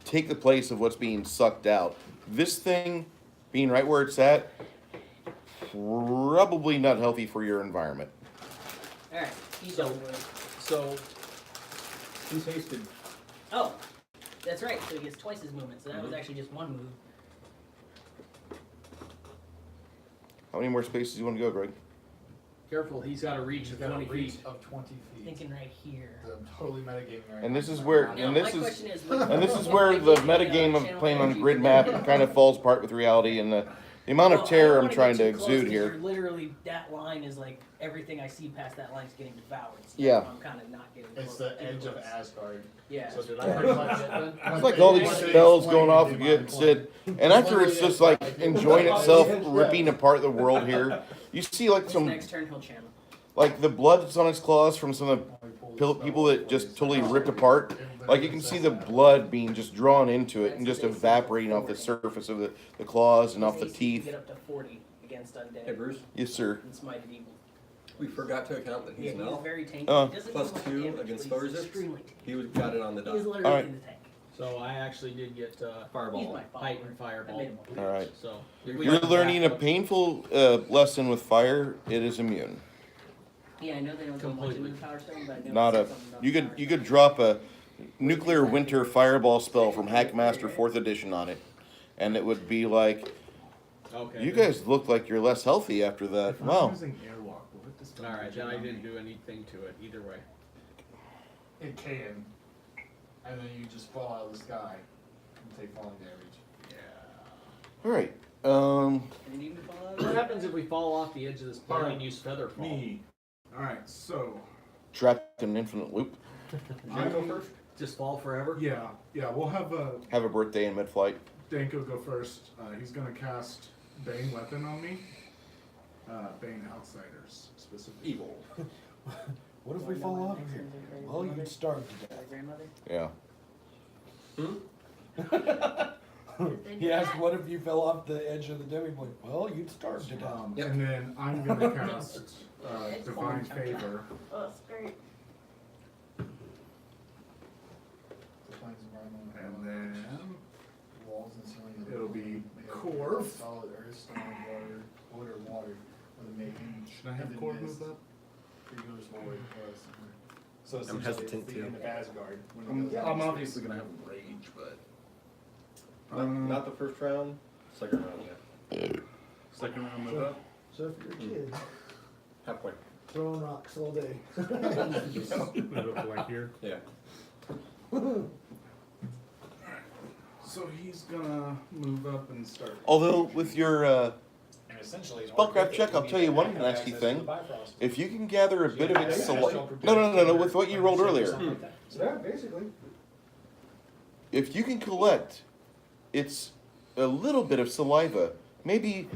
take the place of what's being sucked out. This thing being right where it's at, probably not healthy for your environment. Alright, he's So- over it. so He's hasted. Oh, that's right, so he gets twice his movement, so that was actually just one move. How many more spaces do you want to go, Greg? careful, he's got a reach of 20 feet. of 20 feet. Thinking right here. I'm totally metagaming right And now. this is where- Now, and my this is- question is, And this is where the metagame of playing on grid map kind of falls apart with reality, and the amount of terror I'm trying to exude here. Literally, that line is like everything I see past that line is getting devoured. So Yeah. I'm kind of not getting. It's close, the too edge of close. Asgard. Yeah. So did I pretty much get done? It's like all these spells going off against it, and after it's just like enjoying itself, ripping apart the world here. You see like This some, next turn he'll channel. like the blood that's on its claws from some of the people that just totally ripped apart. Like you can see the blood being just drawn into it and just evaporating off the surface of the claws and off the His AC can teeth. Get up to 40 against undead. Hey Bruce, Yes, sir. And smited evil. we forgot to account that Yeah, he's he an is elf. very tanky. Uh, He doesn't plus do much 2 damage, against but spell he's resist. extremely tanky. He was got it on the He is dot. literally Alright. in the tank. So I actually did get He's Fireball. my height and follower. I fireball. made him a All right. So You're learning a painful lesson with fire. It is immune. Yeah, I know they don't go much into the power stone, but I know Not it a. says something about You the could power you stone. could drop a nuclear winter fireball spell from Hackmaster 4th edition on it, and it would be like, Okay. you guys look like you're less healthy after that. If I'm Wow. using airlock, will it dispel All right, magic then I on didn't me? do anything to it either way. It can. And then you just fall out of the sky and take falling damage. All right. And you can follow What happens if we fall off the edge of this plane Alright, and use feather fall? Me. Alright, so. Trapped in an infinite loop. I'm- first? Just fall forever? Yeah, we'll have Have a birthday in mid-flight. Danko go first. He's gonna cast Bane Weapon on me. Bane Outsiders, specifically. Evil. What if we fall off of here? Well, you'd starve to My death. grandmother? Yeah. He asked, what if you fell off the edge of the demi-plane? Well, you'd starve to death. Yep. And then I'm gonna cast Divine Favor. Oh, that's great. Defines environmental And then walls and ceiling of the it'll building be made of Corv. solid earth, stone, wood or water, with a making. Should I have Corv move up? He goes forward. So I'm essentially hesitant it's the too. end of Asgard. when it I'm goes out into obviously space. gonna have Rage, but. Not the first round, second round, yeah. Second round move up. So if you're a kid, Halfway. throwing rocks all day. Move up like here. Yeah. So he's gonna move up and start. Although with your And essentially, spellcraft check, I'll tell you one nasty thing. If you can gather a bit of its saliva. No. With what you rolled earlier. Yeah, basically. If you can collect its a little bit of saliva, maybe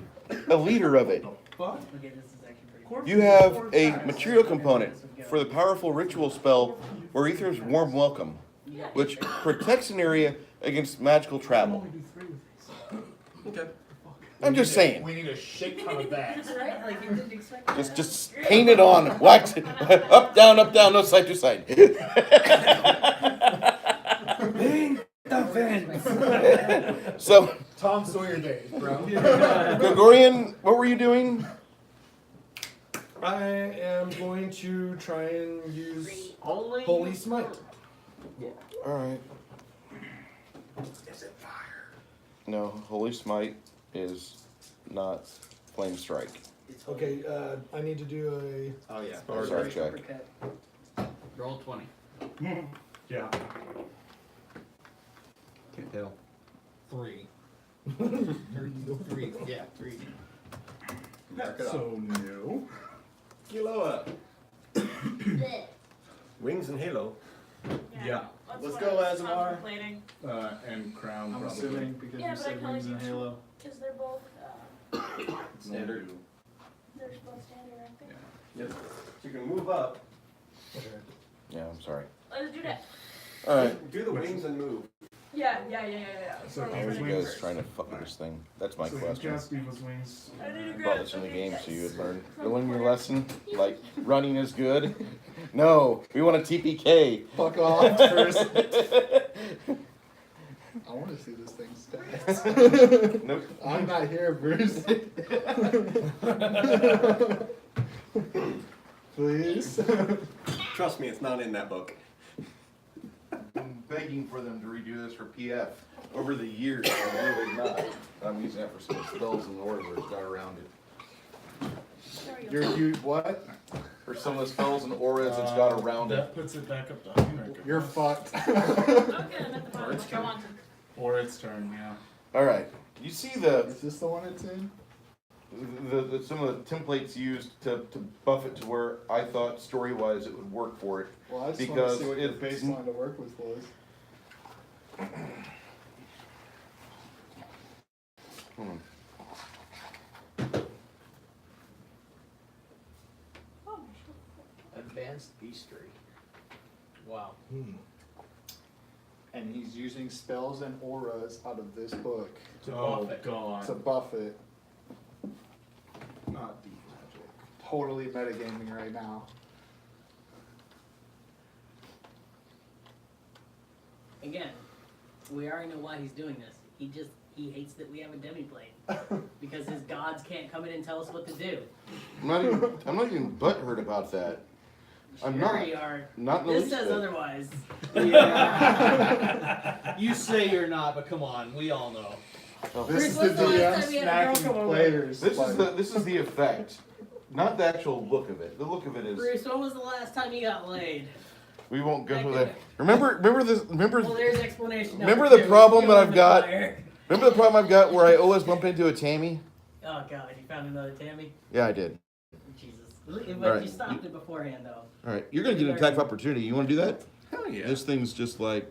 a liter of it, Okay, this is actually pretty you have a material component for the powerful ritual spell where Aether's Warm Welcome, Yeah. which protects an area against magical travel. Okay. I'm just saying. We need a shit ton of that. That's right, like you didn't expect that. Just paint it on, wax it, up, down, no side to side. So, Tom Sawyer days, bro. Gregorian, what were you doing? I am going to try and use Only Holy Smite. Alright. No, Holy Smite is not Flame Strike. Okay, I need to do Oh, yeah. Sorry, check. Uppercut. roll 20. Yeah. Can't tell. 3. 3. Yeah, 3. Mark it up. So no. Kilo up. Bleh. Wings and Halo. Yeah. That's Let's what go, I was Azamar. contemplating. And Crown I'm probably. assuming because Yeah, you but I said probably Wings and do too. Halo. Because they're both, Standard. they're both standard, aren't they? Yep. So you can move up. Yeah, I'm sorry. Let's do that. Alright. Do the wings and move. Yeah. So That's How are what you I guys trying to fuck with this thing? That's my So question. Gatsby was Wings. I need to Brought grab this in the something game so you would that's learn. from You learn your corner. lesson? Like, running is good? No, we want a TPK. Fuck off, Bruce. I want to see this thing stats. Nope. I'm not here, Bruce. Please. Trust me, it's not in that book. I'm begging for them to redo this for PF. Over the years, I really not. I'm using that for some spells and lore where it's got around it. There you go. You what? For some of the spells and auras it's got around it. That puts it back up to Heinrich. You're fucked. Okay, I'm at the bottom. Come on. Or its turn, yeah. Alright, you see the Is this the one it's in? some of the templates used to buff it to where I thought story-wise it would work for it. Well, I just want Because to see what your it's- baseline to work with was. Hold on. Oh, Advanced Beastry. Wow. And he's using spells and auras out of this book To Oh buff it. god. to buff it. Not deep magic. Totally metagaming right now. Again, we already know why he's doing this. He hates that we have a demiplane. Because his gods can't come in and tell us what to do. I'm not even butthurt about that. I'm Sure not. you are. Not in the This least says bit. otherwise. You say you're not, but come on, we all know. This is the when's the last DM time we had a girl come smacking over? players. This is the effect, not the actual look of it. The look of it is. Bruce, when was the last time you got laid? We won't go through that. Remember Well, there's explanation. Remember number the two. problem Fuel that in I've the got? fire. Remember the problem I've got where I always bump into a Tammy? Oh god, you found another Tammy? Yeah, I did. Jesus. But Alright. you stopped it beforehand though. All right, you're gonna get an attack of opportunity. You want to do that? Hell yeah. This thing's just like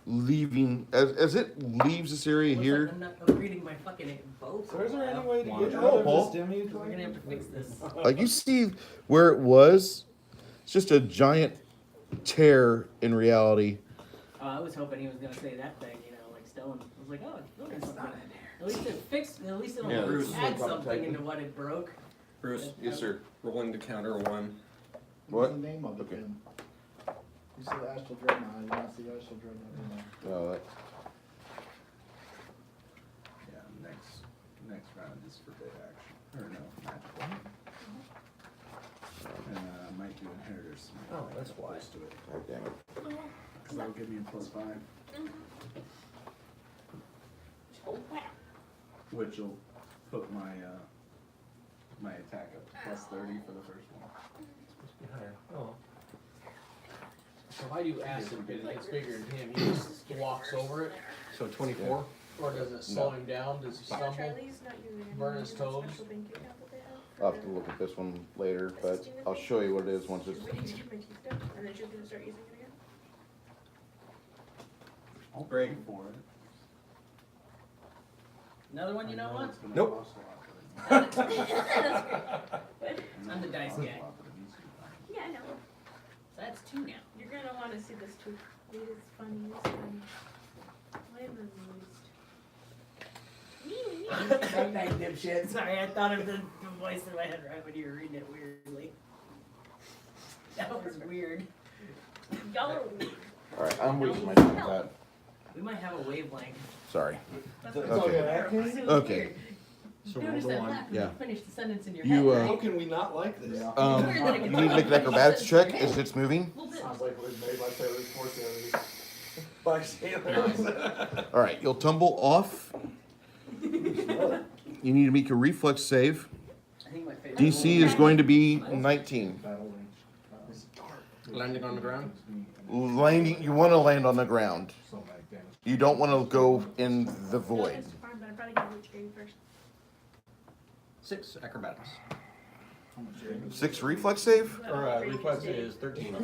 leaving as it leaves this area Looks here. like I'm not upgrading my fucking bow for So is a there any while. way to get Roll, rid Paul. of this demi? We're gonna have to fix this. Like you see where it was, it's just a giant tear in reality. I was hoping he was gonna say that thing, you know, like stone. I was like, oh, look at something. At least it fixed. At least it'll Yeah, Bruce, add what about something Titan? into what it broke. Bruce, Yes, sir. rolling to counter one. What? What's the name of it Okay. then? You said Astral Dreadnought. I did not see Astral Dreadnought. Oh, that, Yeah, next round is for bit action. Or no, magical. And I might do Inheritors. Oh, that's why. Close to it. God damn it. Because that'll give me a +5. Oh, wow. Which will put my my attack up to +30 for the first one. Oh. So if I do acid, but it gets bigger than him, he just walks over it? So 24. Or does it slow him down? Does he stumble? Charlie's not using any Burn his toes? special bank account that they have. I'll have to look at this one later, but I'll show you what it is once it's. She's waiting to get my teeth done, and then she's gonna start using it again. I'll break for it. Another one you don't want? It's gonna Nope. cost a lot, but What? I'm the dice it- guy. Yeah, I know. So that's two now. You're gonna want to see this too. It is funny. It's funny. Why am I amused? I'm that dipshit. Sorry, I thought of the voice in my head right when you were reading it weirdly. That was weird. Y'all are weird. All right, I'm wasting my time with that. We might have a wavelength. Sorry. That's Okay. okay. Okay. So Notice roll that one. laugh when Yeah. you finish the sentence in your You, head, How right? can we not like this? Yeah. You need to make an acrobatics check as it's moving. A little bit. Sounds like it was made by Taylor's Force Early. By sailors. All right, you'll tumble off. You need to make a reflex save. I think my favorite. DC is going to be 19. Battle range. Landing on the ground. Landing, you want to land on the ground. So like damage. You don't want to go in the void. It's fine, but I'm probably gonna reach you first. 6 acrobatics. 6 reflex save? Or reflex is 13.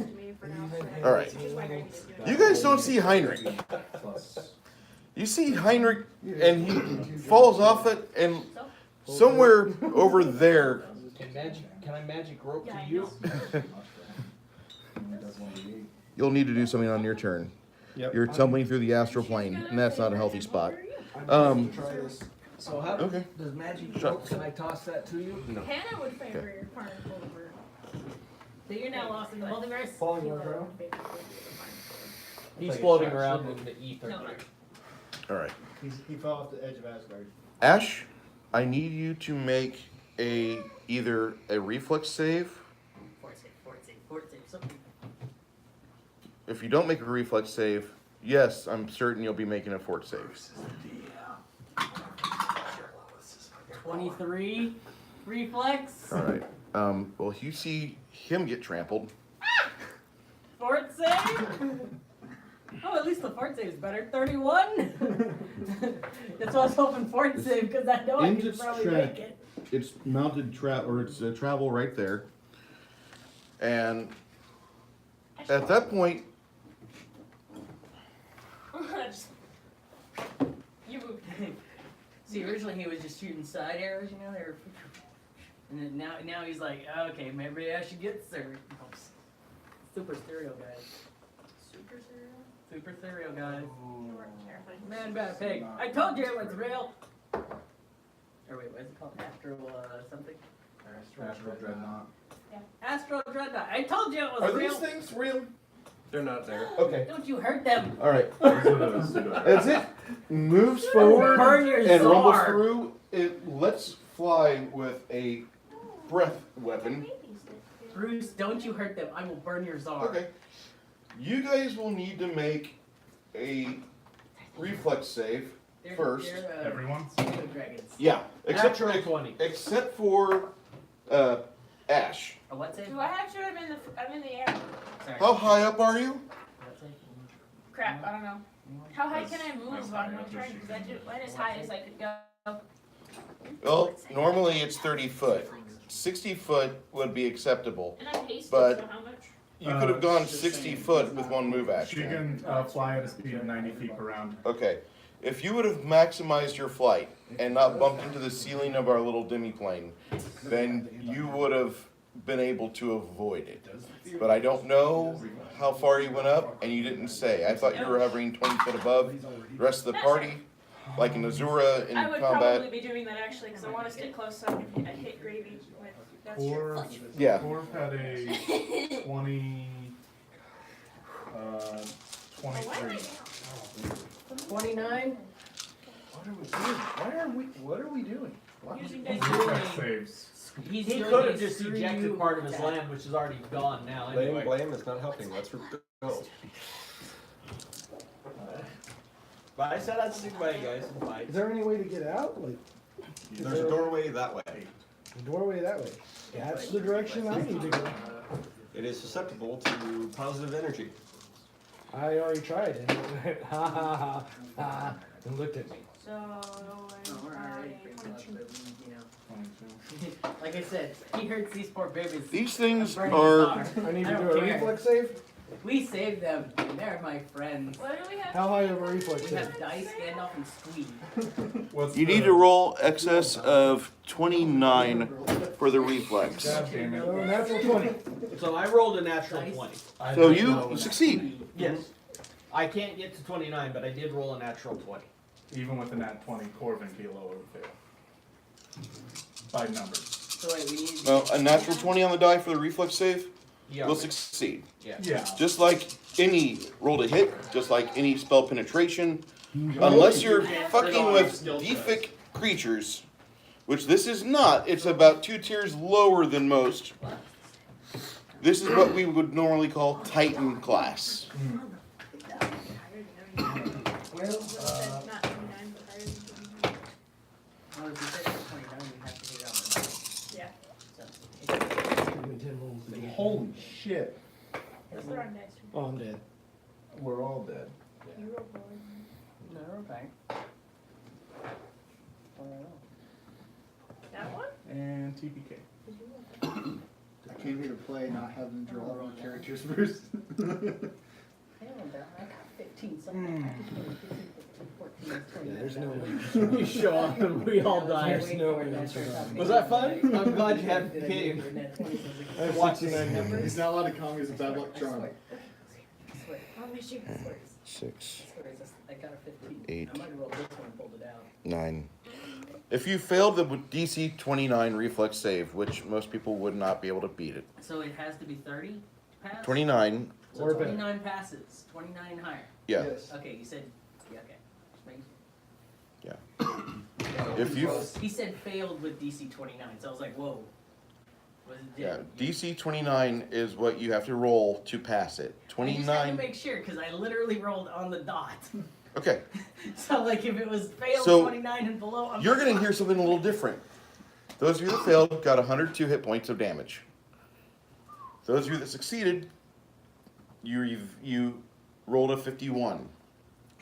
All right. You guys don't see Heinrich. You see Heinrich, and he falls off it, and somewhere over there. Can I magic rope to you? You'll need to do something on your turn. Yep. You're tumbling through the astral plane, and that's not a healthy spot. So how Okay. does magic Sure. rope? Can I toss that to you? No. Hannah would favor your particle over. So you're now lost in the multiverse? Falling around. He's floating around in the ether. No. All right. He fell off the edge of Asgard. Ash, I need you to make either a reflex save. Fort save, something. If you don't make a reflex save, yes, I'm certain you'll be making a fort save. 23 reflex. All right. Well, you see him get trampled. Fort save. Oh, at least the fort save is better. 31. That's why I was hoping fort save because I know I Into could probably track. make it. It's mounted it's travel right there. And at that point, You moved. See, originally he was just shooting side arrows, you know, they were, and then now he's like, okay, maybe I should get super stereo guys. Super stereo guys. Man, bad pig. I told you it was real. Or wait, what is it called? Astral something? Astral Dreadnought. Astral Dreadnought. I told you it was are real. these things real? They're not there. Okay. Don't you hurt them. All right. As it moves forward Burn your and rumbles sword. through, it lets fly with a breath weapon. Bruce, don't you hurt them. I will burn your Zard. Okay. You guys will need to make a reflex save first. They're, Everyone? pseudo dragons. Yeah. Natural 20. Except for Ash. A what save? Do I have to? I'm in the air. Sorry. How high up are you? What save? Crap, I don't know. How high can I move on one turn? Because I went as high as I could go. Well, normally it's 30 foot. 60 foot would be acceptable. And I'm hasted, But- so how much? You could have gone 60 foot with one move She action. can fly at a speed of 90 feet per round. Okay. If you would have maximized your flight and not bumped into the ceiling of our little demi-plane, then you would have been able to avoid it. But I don't know how far you went up, and you didn't say. I thought you were hovering 20 foot above the rest of the party, like in Azura in I would combat. probably be doing that actually, because I want to stay close so I can hit gravy with. That's true. Or, Yeah. Corv had a 20, 23. 29? What are we doing? Using Reflex saves. He's He doing could have a just screw ejected you part of his attack. land, which is already gone now Blame, anyway. blame is not helping. Let's go. But I said I'd stick by you guys and fight. Is there any way to get out? Like, There's a doorway that way. the doorway that way? That's the direction I need to go. It is susceptible to positive energy. I already tried and ha ha ha ha and looked at me. So, Oh, we're already pretty close, 22. but we, you know. 22. Like I said, he hurts these poor babies. These things I'm burning are. Zard. I need to don't do a care. reflex save? We saved them. They're my friends. What do we have? How high of a reflex We save? have dice, Gandalf, and Squeed. What's You the- need to roll excess of 29 for the reflex. God damn it. So natural 20. So I rolled a natural Nice. 20. So you succeed. Yes. I can't get to 29, but I did roll a natural 20. Even with the nat 20, Corv and Kilo would fail. By numbers. So wait, we need. Well, a natural 20 on the die for the reflex save Yeah. will succeed. Yeah. Yeah. Just like any roll to hit, just like any spell penetration, unless you're fucking with defic creatures, which this is not, it's about 2 tiers lower than most. This is what we would normally call Titan class. Not 29, but higher than 29. Well, if we said it's 29, we have to hit it on the Yeah. die. Holy shit. That's the wrong dice. Oh, I'm dead. We're all dead. You roll forward. No, okay. That one? And and TPK. I came here to play, not having to draw all the characters first. I don't know. I got 15 something. I just made 15, 14, 20. Yeah, there's no way. You show up and we all die. There's no way I'm surviving. Was that fun? I'm glad you had came. I have 69 numbers. He's not allowed to call me as a bad luck charm. I swear. I'll miss you. 6, I got a 15. 8, I might have rolled this one and pulled it out. 9. If you failed the DC 29 reflex save, which most people would not be able to beat it, So it has to be 30 pass? 29, So Or better. 29 passes. 29 and higher. yeah. Yes. Okay, you said, yeah, okay. Just making- If you, He said failed with DC 29, so I was like, whoa. Was it yeah, different? DC 29 is what you have to roll to pass it. I just had to 29, make sure, because I literally rolled on the dot. okay. So, like, if it was failed So, 29 and below, I'm You're like, gonna hear something a little different. Those of you that failed got 102 hit points of damage. Those of you that succeeded, you rolled a 51.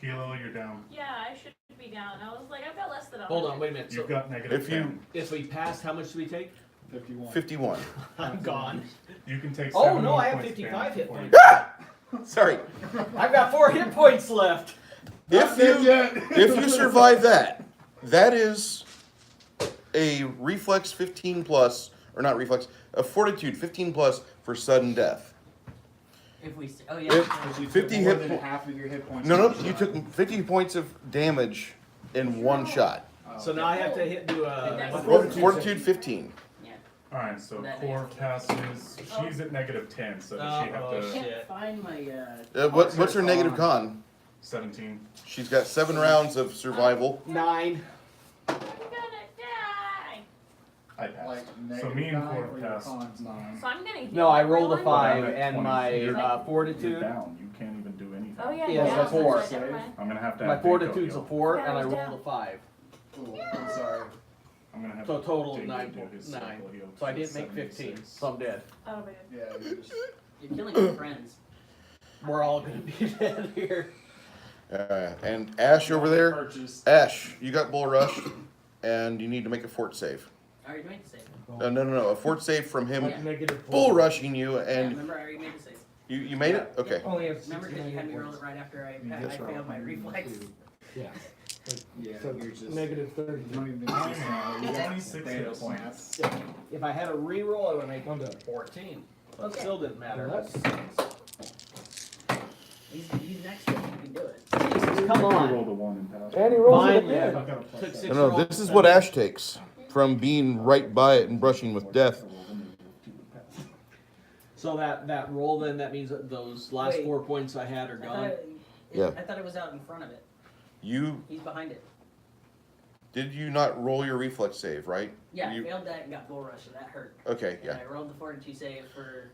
Kilo, you're down. Yeah, I should be down. I was like, I've got less than a Hold on, wait a minute. You've So got negative If you- 10. if we passed, how much do we take? 51. 51. I'm gone. You can take Oh 7 no, more I have points 55 damage hit before you- points. Sorry. I've got 4 hit points left. If you survive that, that is a reflex 15 plus, or not reflex, a fortitude 15 plus for sudden death. if we, oh yeah. If- so- You took 50 more hit than po- half of your hit points. No, in you one took shot. 50 points of damage in one shot. Oh, So now I have to do That's a Fortitude 15. Alright, so That core makes- passes. She's at negative 10, so does she have Oh, I to. can't shit. find my, What's her negative con? 17. She's got 7 rounds of survival. 9. I'm gonna die. I passed. Like So negative me and 9 Core or your passed. con's 9. So I'm gonna heal No, I rolled a everyone. 5 But I'm at and 20. my You're fortitude. down. You can't even do anything. Oh yeah, Yes, yeah. a 4. That's right, never mind. I'm gonna have to My have fortitude's a Danko 4 Yeah, and I I was rolled down. a 5. Cool. I'm sorry. heal. I'm gonna have So total Danko 9 do his 9. circle heal, So I so didn't make 76. 15. So I'm dead. Oh man. Yeah, you're just. you're killing your friends. We're all gonna be dead here. And Ash over there. Purchase. Ash, you got bull rushed, and you need to make a fort save. I already made the save. No, a fort save from him Yeah. Negative bull rushing you, Yeah, and remember, I already made the save. you made it? Okay. Only have Remember, because you had me roll it right after I That's right. failed my reflex. Yeah. Yeah, So you're just. negative 30. You don't even notice now. You got 26 hit Thanos points. snaps. If I had a reroll, I would make I'm done. 14. But Okay. still didn't matter. He's next to it, you can do it. Come You on. rolled a 1 and passed. And he rolls it Finally. again. I've got a plus Took 7. 6 No, rolls. this is what Ash takes from being right by it and brushing with death. So that roll then, that means that those last Wait. 4 points I had are gone. Yeah. I thought it was out in front of it. You He's behind it. did you not roll your reflex save, right? Yeah, I You- failed that and got bull rush, and that hurt. Okay, And yeah. I rolled the fortitude save for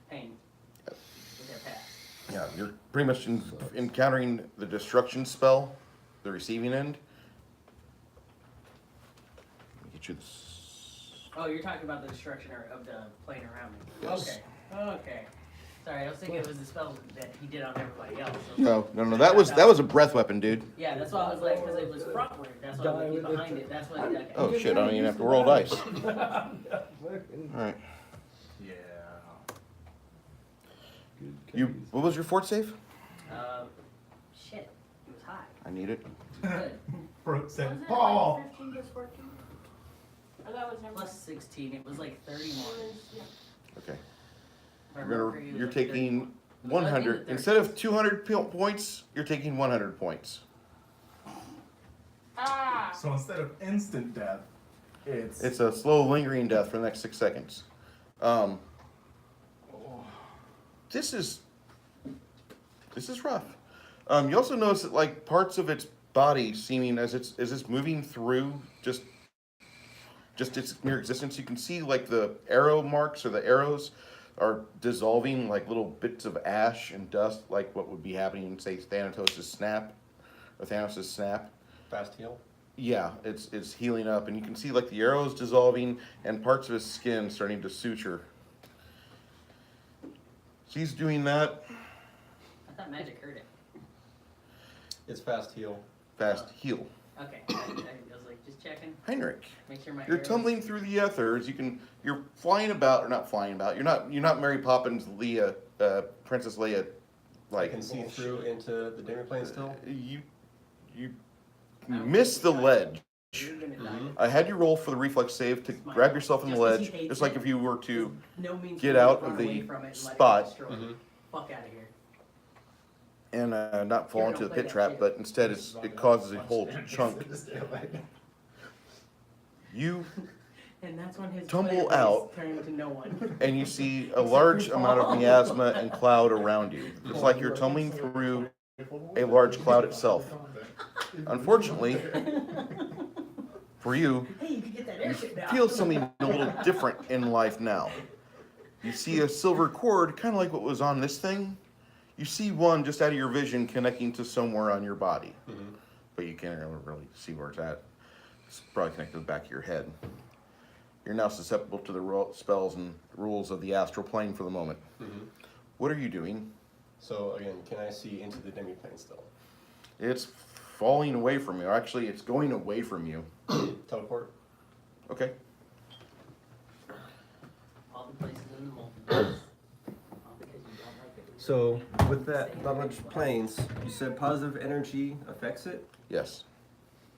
pain. With that pass. Yeah, you're pretty much encountering the destruction spell, the receiving end. Let me get you this. Oh, you're talking about the destruction of the plane around me. Yes. Okay. Sorry, I was thinking it was the spell that he did on everybody else. No, that was a breath weapon, dude. Yeah, that's why I was like, because it was frontward. That's why I was like, behind it. That's what. Okay. Oh shit, I don't even have to roll dice. Alright. Yeah. What was your fort save? Shit, it was high. I need it. Good. Brooke Was said, it Paul! like 15 plus 14? Oh, that was never Plus 16, it was like 30 more. Yeah. Okay. If I remember, it was You're like 30 taking more. 100. Instead of 200 points, you're taking 100 points. Ah! So instead of instant death, It's a slow, lingering death for the next 6 seconds. This is rough. You also notice that like parts of its body seeming as it's moving through just its mere existence. You can see like the arrow marks or the arrows are dissolving like little bits of ash and dust, like what would be happening in say Thanos' snap. Fast heal. Yeah, it's healing up, and you can see like the arrows dissolving and parts of his skin starting to suture. So he's doing that. I thought magic hurt it. It's fast heal. Fast heal. Okay. I was like, Just checking. Heinrich, Make sure my you're arrows- tumbling through the ethers. You're flying about, or not flying about. You're not Mary Poppins, Leia, Princess Leia. I Like can see through into the demiplane still. you miss the ledge. You're gonna die. I had you roll for the reflex save to grab yourself on the Just 'cause he ledge, hates just like it. if you were to No means get for me to out run of away the from it and let it spot. get destroyed. Mhm. Fuck out of here. and not fall Here, into don't the play pit that trap, shit. but instead it causes a whole chunk. You And that's when his Tumble player base out. turned to no one. and you see a large amount of miasma and cloud around you. It's like you're tumbling through a large cloud itself. Unfortunately, for you, Hey, you can get that you airship now. feel something a little different in life now. You see a silver cord, kind of like what was on this thing. You see one just out of your vision connecting to somewhere on your body, but you can't really see where it's at. It's probably connected to the back of your head. You're now susceptible to the spells and rules of the astral plane for the moment. What are you doing? So again, can I see into the demiplane still? It's falling away from you. Actually, it's going away from you. Teleport. Okay. All the places in the multiverse. All because you don't like it. So with that knowledge planes, you said positive energy affects it, Yes.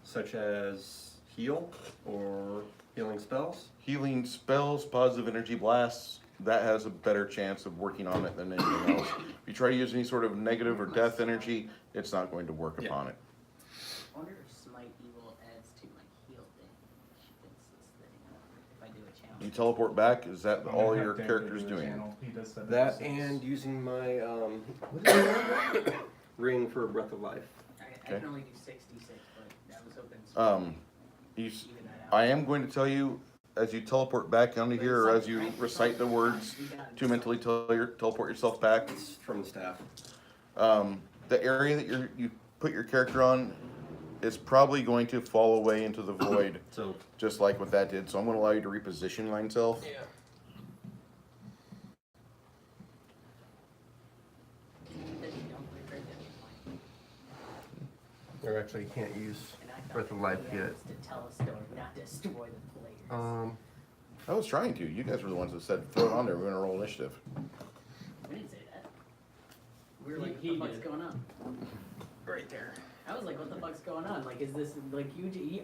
such as heal or healing spells. Healing spells, positive energy blasts, that has a better chance of working on it than anything else. If you try to use any sort of negative or death energy, it's not going to work upon it. I wonder if Smite Evil adds to my heal thing. It's this thing. If I do a challenge. You teleport back, is that I'm gonna all have your Dan character's do the doing? channel. He does That 76. and using my ring for a breath of life. I can only do 66, but I was hoping. Even that out. I am going to tell you, as you teleport back onto here, or as you recite the words to mentally teleport yourself back, It's from the staff. the area that you put your character on is probably going to fall away into the void, So just like what that did. So I'm going to allow you to reposition myself. yeah. Or actually can't use breath of life yet. To tell a story, not destroy the players. I was trying to. You guys were the ones that said throw it on there. We're going to roll initiative. We didn't say that. We were like, He what the fuck's did. going on? Right there. I was like, what the fuck's going on? Like, is this, like,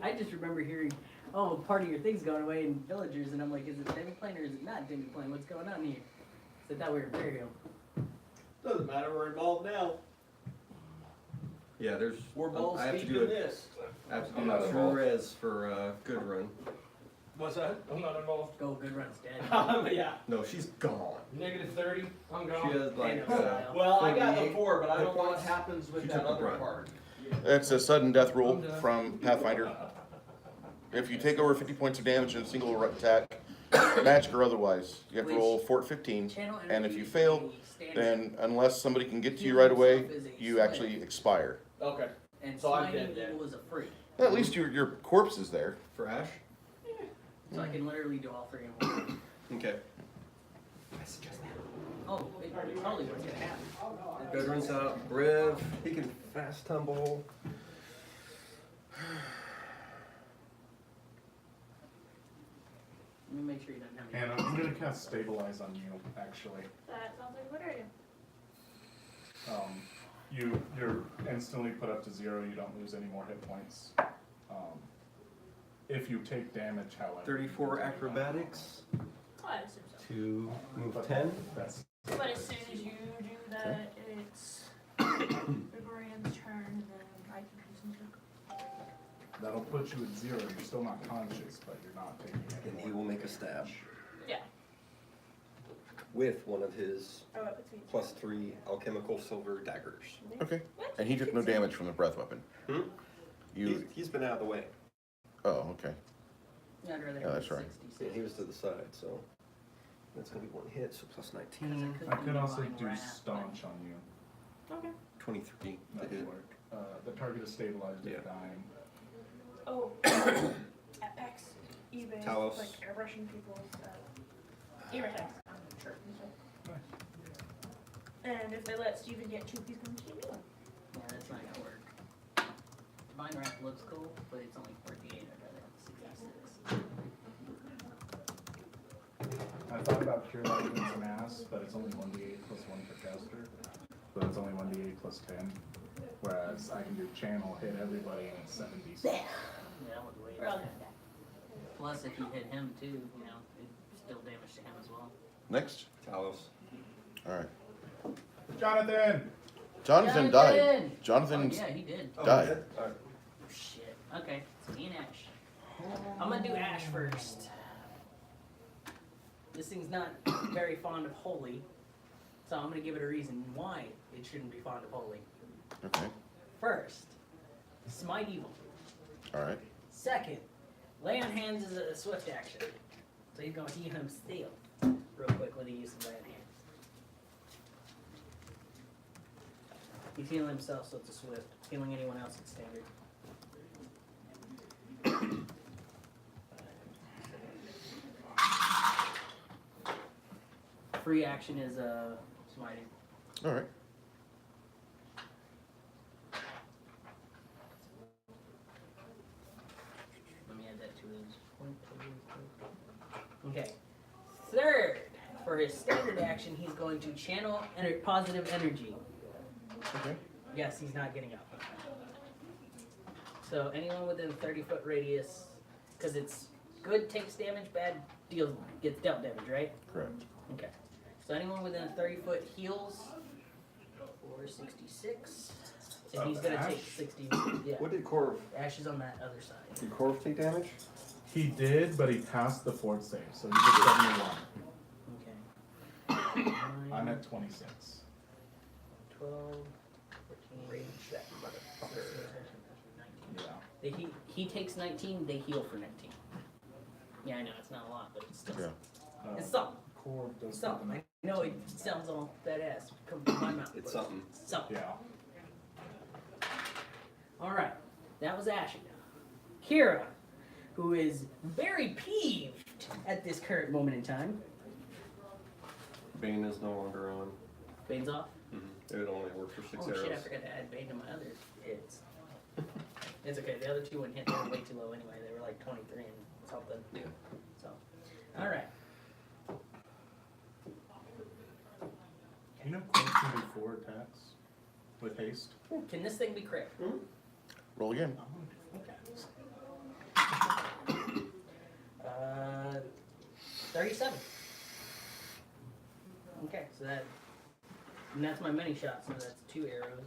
I just remember hearing, oh, part of your thing's going away in villagers, and I'm like, is it demiplane or is it not demiplane? What's going on here? So I thought we were Imperial. Doesn't matter, we're involved now. Yeah, there's. We're balls I have to deep do in it. this. I have to do a true res for good run. What's that? I'm not involved. Go, good run's dead. Yeah. No, she's gone. Negative 30. I'm She gone. has like. Well, I got the 48 4, but I hit don't know what points. happens with She that took the other brunt. part. It's a sudden death rule from Pathfinder. If you take over 50 points of damage in a single attack, magic or otherwise, you have to roll 4 15. Channel And if energy you is fail, a standard, then unless somebody can get to you healing right away, itself is a you split, actually expire. Okay. And so I'm smiting dead then. evil is a free. At least your corpse is there. For Ash? So I can literally do all 3 in one. Okay. Oh, it probably what's gonna happen. Good runs out. Rev. He can fast tumble. Let me make sure you don't have any. And I'm gonna cast Stabilize on you, actually. That sounds like a good idea. You're instantly put up to 0, you don't lose any more hit points. If you take damage, however. 34 acrobatics Oh, I assume so. to move But 10. That's, But as soon as you do that, it's Gregorian's turn, and then I can do something. that'll put you at 0, you're still not conscious, but you're not taking any And he more will make a stab. Yeah. With one of his Oh, it puts me. +3 alchemical silver daggers. Okay. And he took no damage from the breath weapon. Hmm? You. He's been out of the way. Oh, okay. Yeah, I'd rather Yeah, have that's right. 66. Yeah, he was to the side, so that's gonna be 1 hit, so +19. I could also do Staunch on you. Okay. 23 to That hit. would work. The target is stabilized if Yeah. dying. Oh, at PAX, eBay, Talos. like airbrushing people's earrings. Sure. And if they let Steven get 2, he's going to keep one. Yeah, that's not gonna work. Divine Wrath looks cool, but it's only 48. I'd rather Cure Light Wounds Mass, but it's only 1d8 plus 1 per caster. So it's only 1d8 plus 10. Whereas I can do Channel, hit everybody, and it's 7d6. Yeah, that was way better. Plus, if you hit him too, you know, it's still damage to him as well. Next. Talos. Alright. Jonathan! Jonathan died. Jonathan Oh, yeah, he did. died. Alright. Shit. Okay, it's me and Ash. I'm gonna do Ash first. This thing's not very fond of holy, so I'm gonna give it a reason why it shouldn't be fond of holy. Okay. First, smite evil. Alright. Second, lay on hands is a swift action, so he's gonna heal him still real quick with the use of lay on hands. He's healing himself, so it's a swift. Healing anyone else, it's standard. Free action is smiting. Alright. Let me add that to his point. Okay. Third, for his standard action, he's going to channel positive energy. Okay. Yes, he's not getting up. So anyone within 30-foot radius, because it's good takes damage, bad gets dealt damage, right? Correct. Okay. So anyone within 30-foot heals for 66, and he's gonna take 60. Yeah. What did Corv? Ash is on that other side. Did Corv take damage? He did, but he passed the fort save, so he's at 71. Okay. I'm at 26. 12, 14, That motherfucker. 19. Yeah. He takes 19, they heal for 19. Yeah, I know, it's not a lot, but it's still Yeah. it's something. Corv does It's something. I know it sounds all badass. Come from my mouth. It's but something. Something. Yeah. Alright, that was Ashley. Kira, who is very peeved at this current moment in time. Bane is no longer on. Bane's off. It would only work for 6 Oh arrows. shit, I forgot to add Bane to my others. It's okay, the other two wouldn't hit, they were way too low anyway. They were like 23 and something. Yeah. So, alright. You know Corv can do 4 attacks with haste? Can this thing be crit? Roll again. Okay. 37. Okay, so and that's my mini shot, so that's 2 arrows.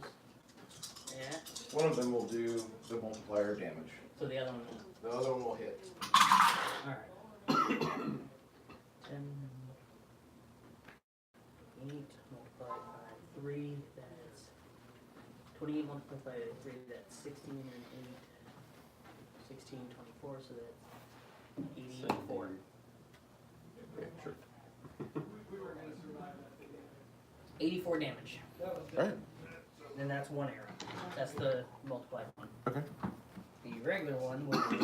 Yeah. One of them will do the multiplier damage. So the other one. The other one will hit. Alright. 10. 8 multiplied by 3, that's 28 multiplied by 3, that's 16 and 8. 16, 24, so that's 84. Yeah, sure. 84 damage. Alright. And that's 1 arrow. That's the multiplied one. Okay. The regular one will be.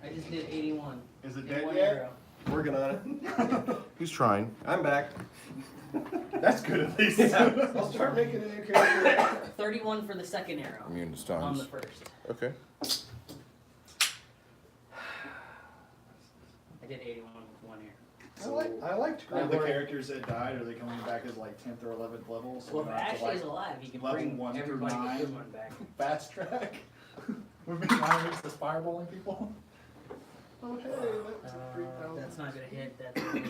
I just did 81. Is it in dead 1 yet? arrow. Working on it. He's trying. I'm back. That's good at least. Yeah, I'll start making a new character. 31 for the second arrow. Immune to On the stuns. first. Okay. I did 81 with 1 arrow. I liked Are the characters that died. Are they coming back as like 10th or 11th level? So Well, we if don't have to, Ashley's like, alive, he can level bring 1 through everybody with 9. good one back. fast track. We've been miners the fireballing people. Oh hey, that's That's not gonna hit. That's gonna be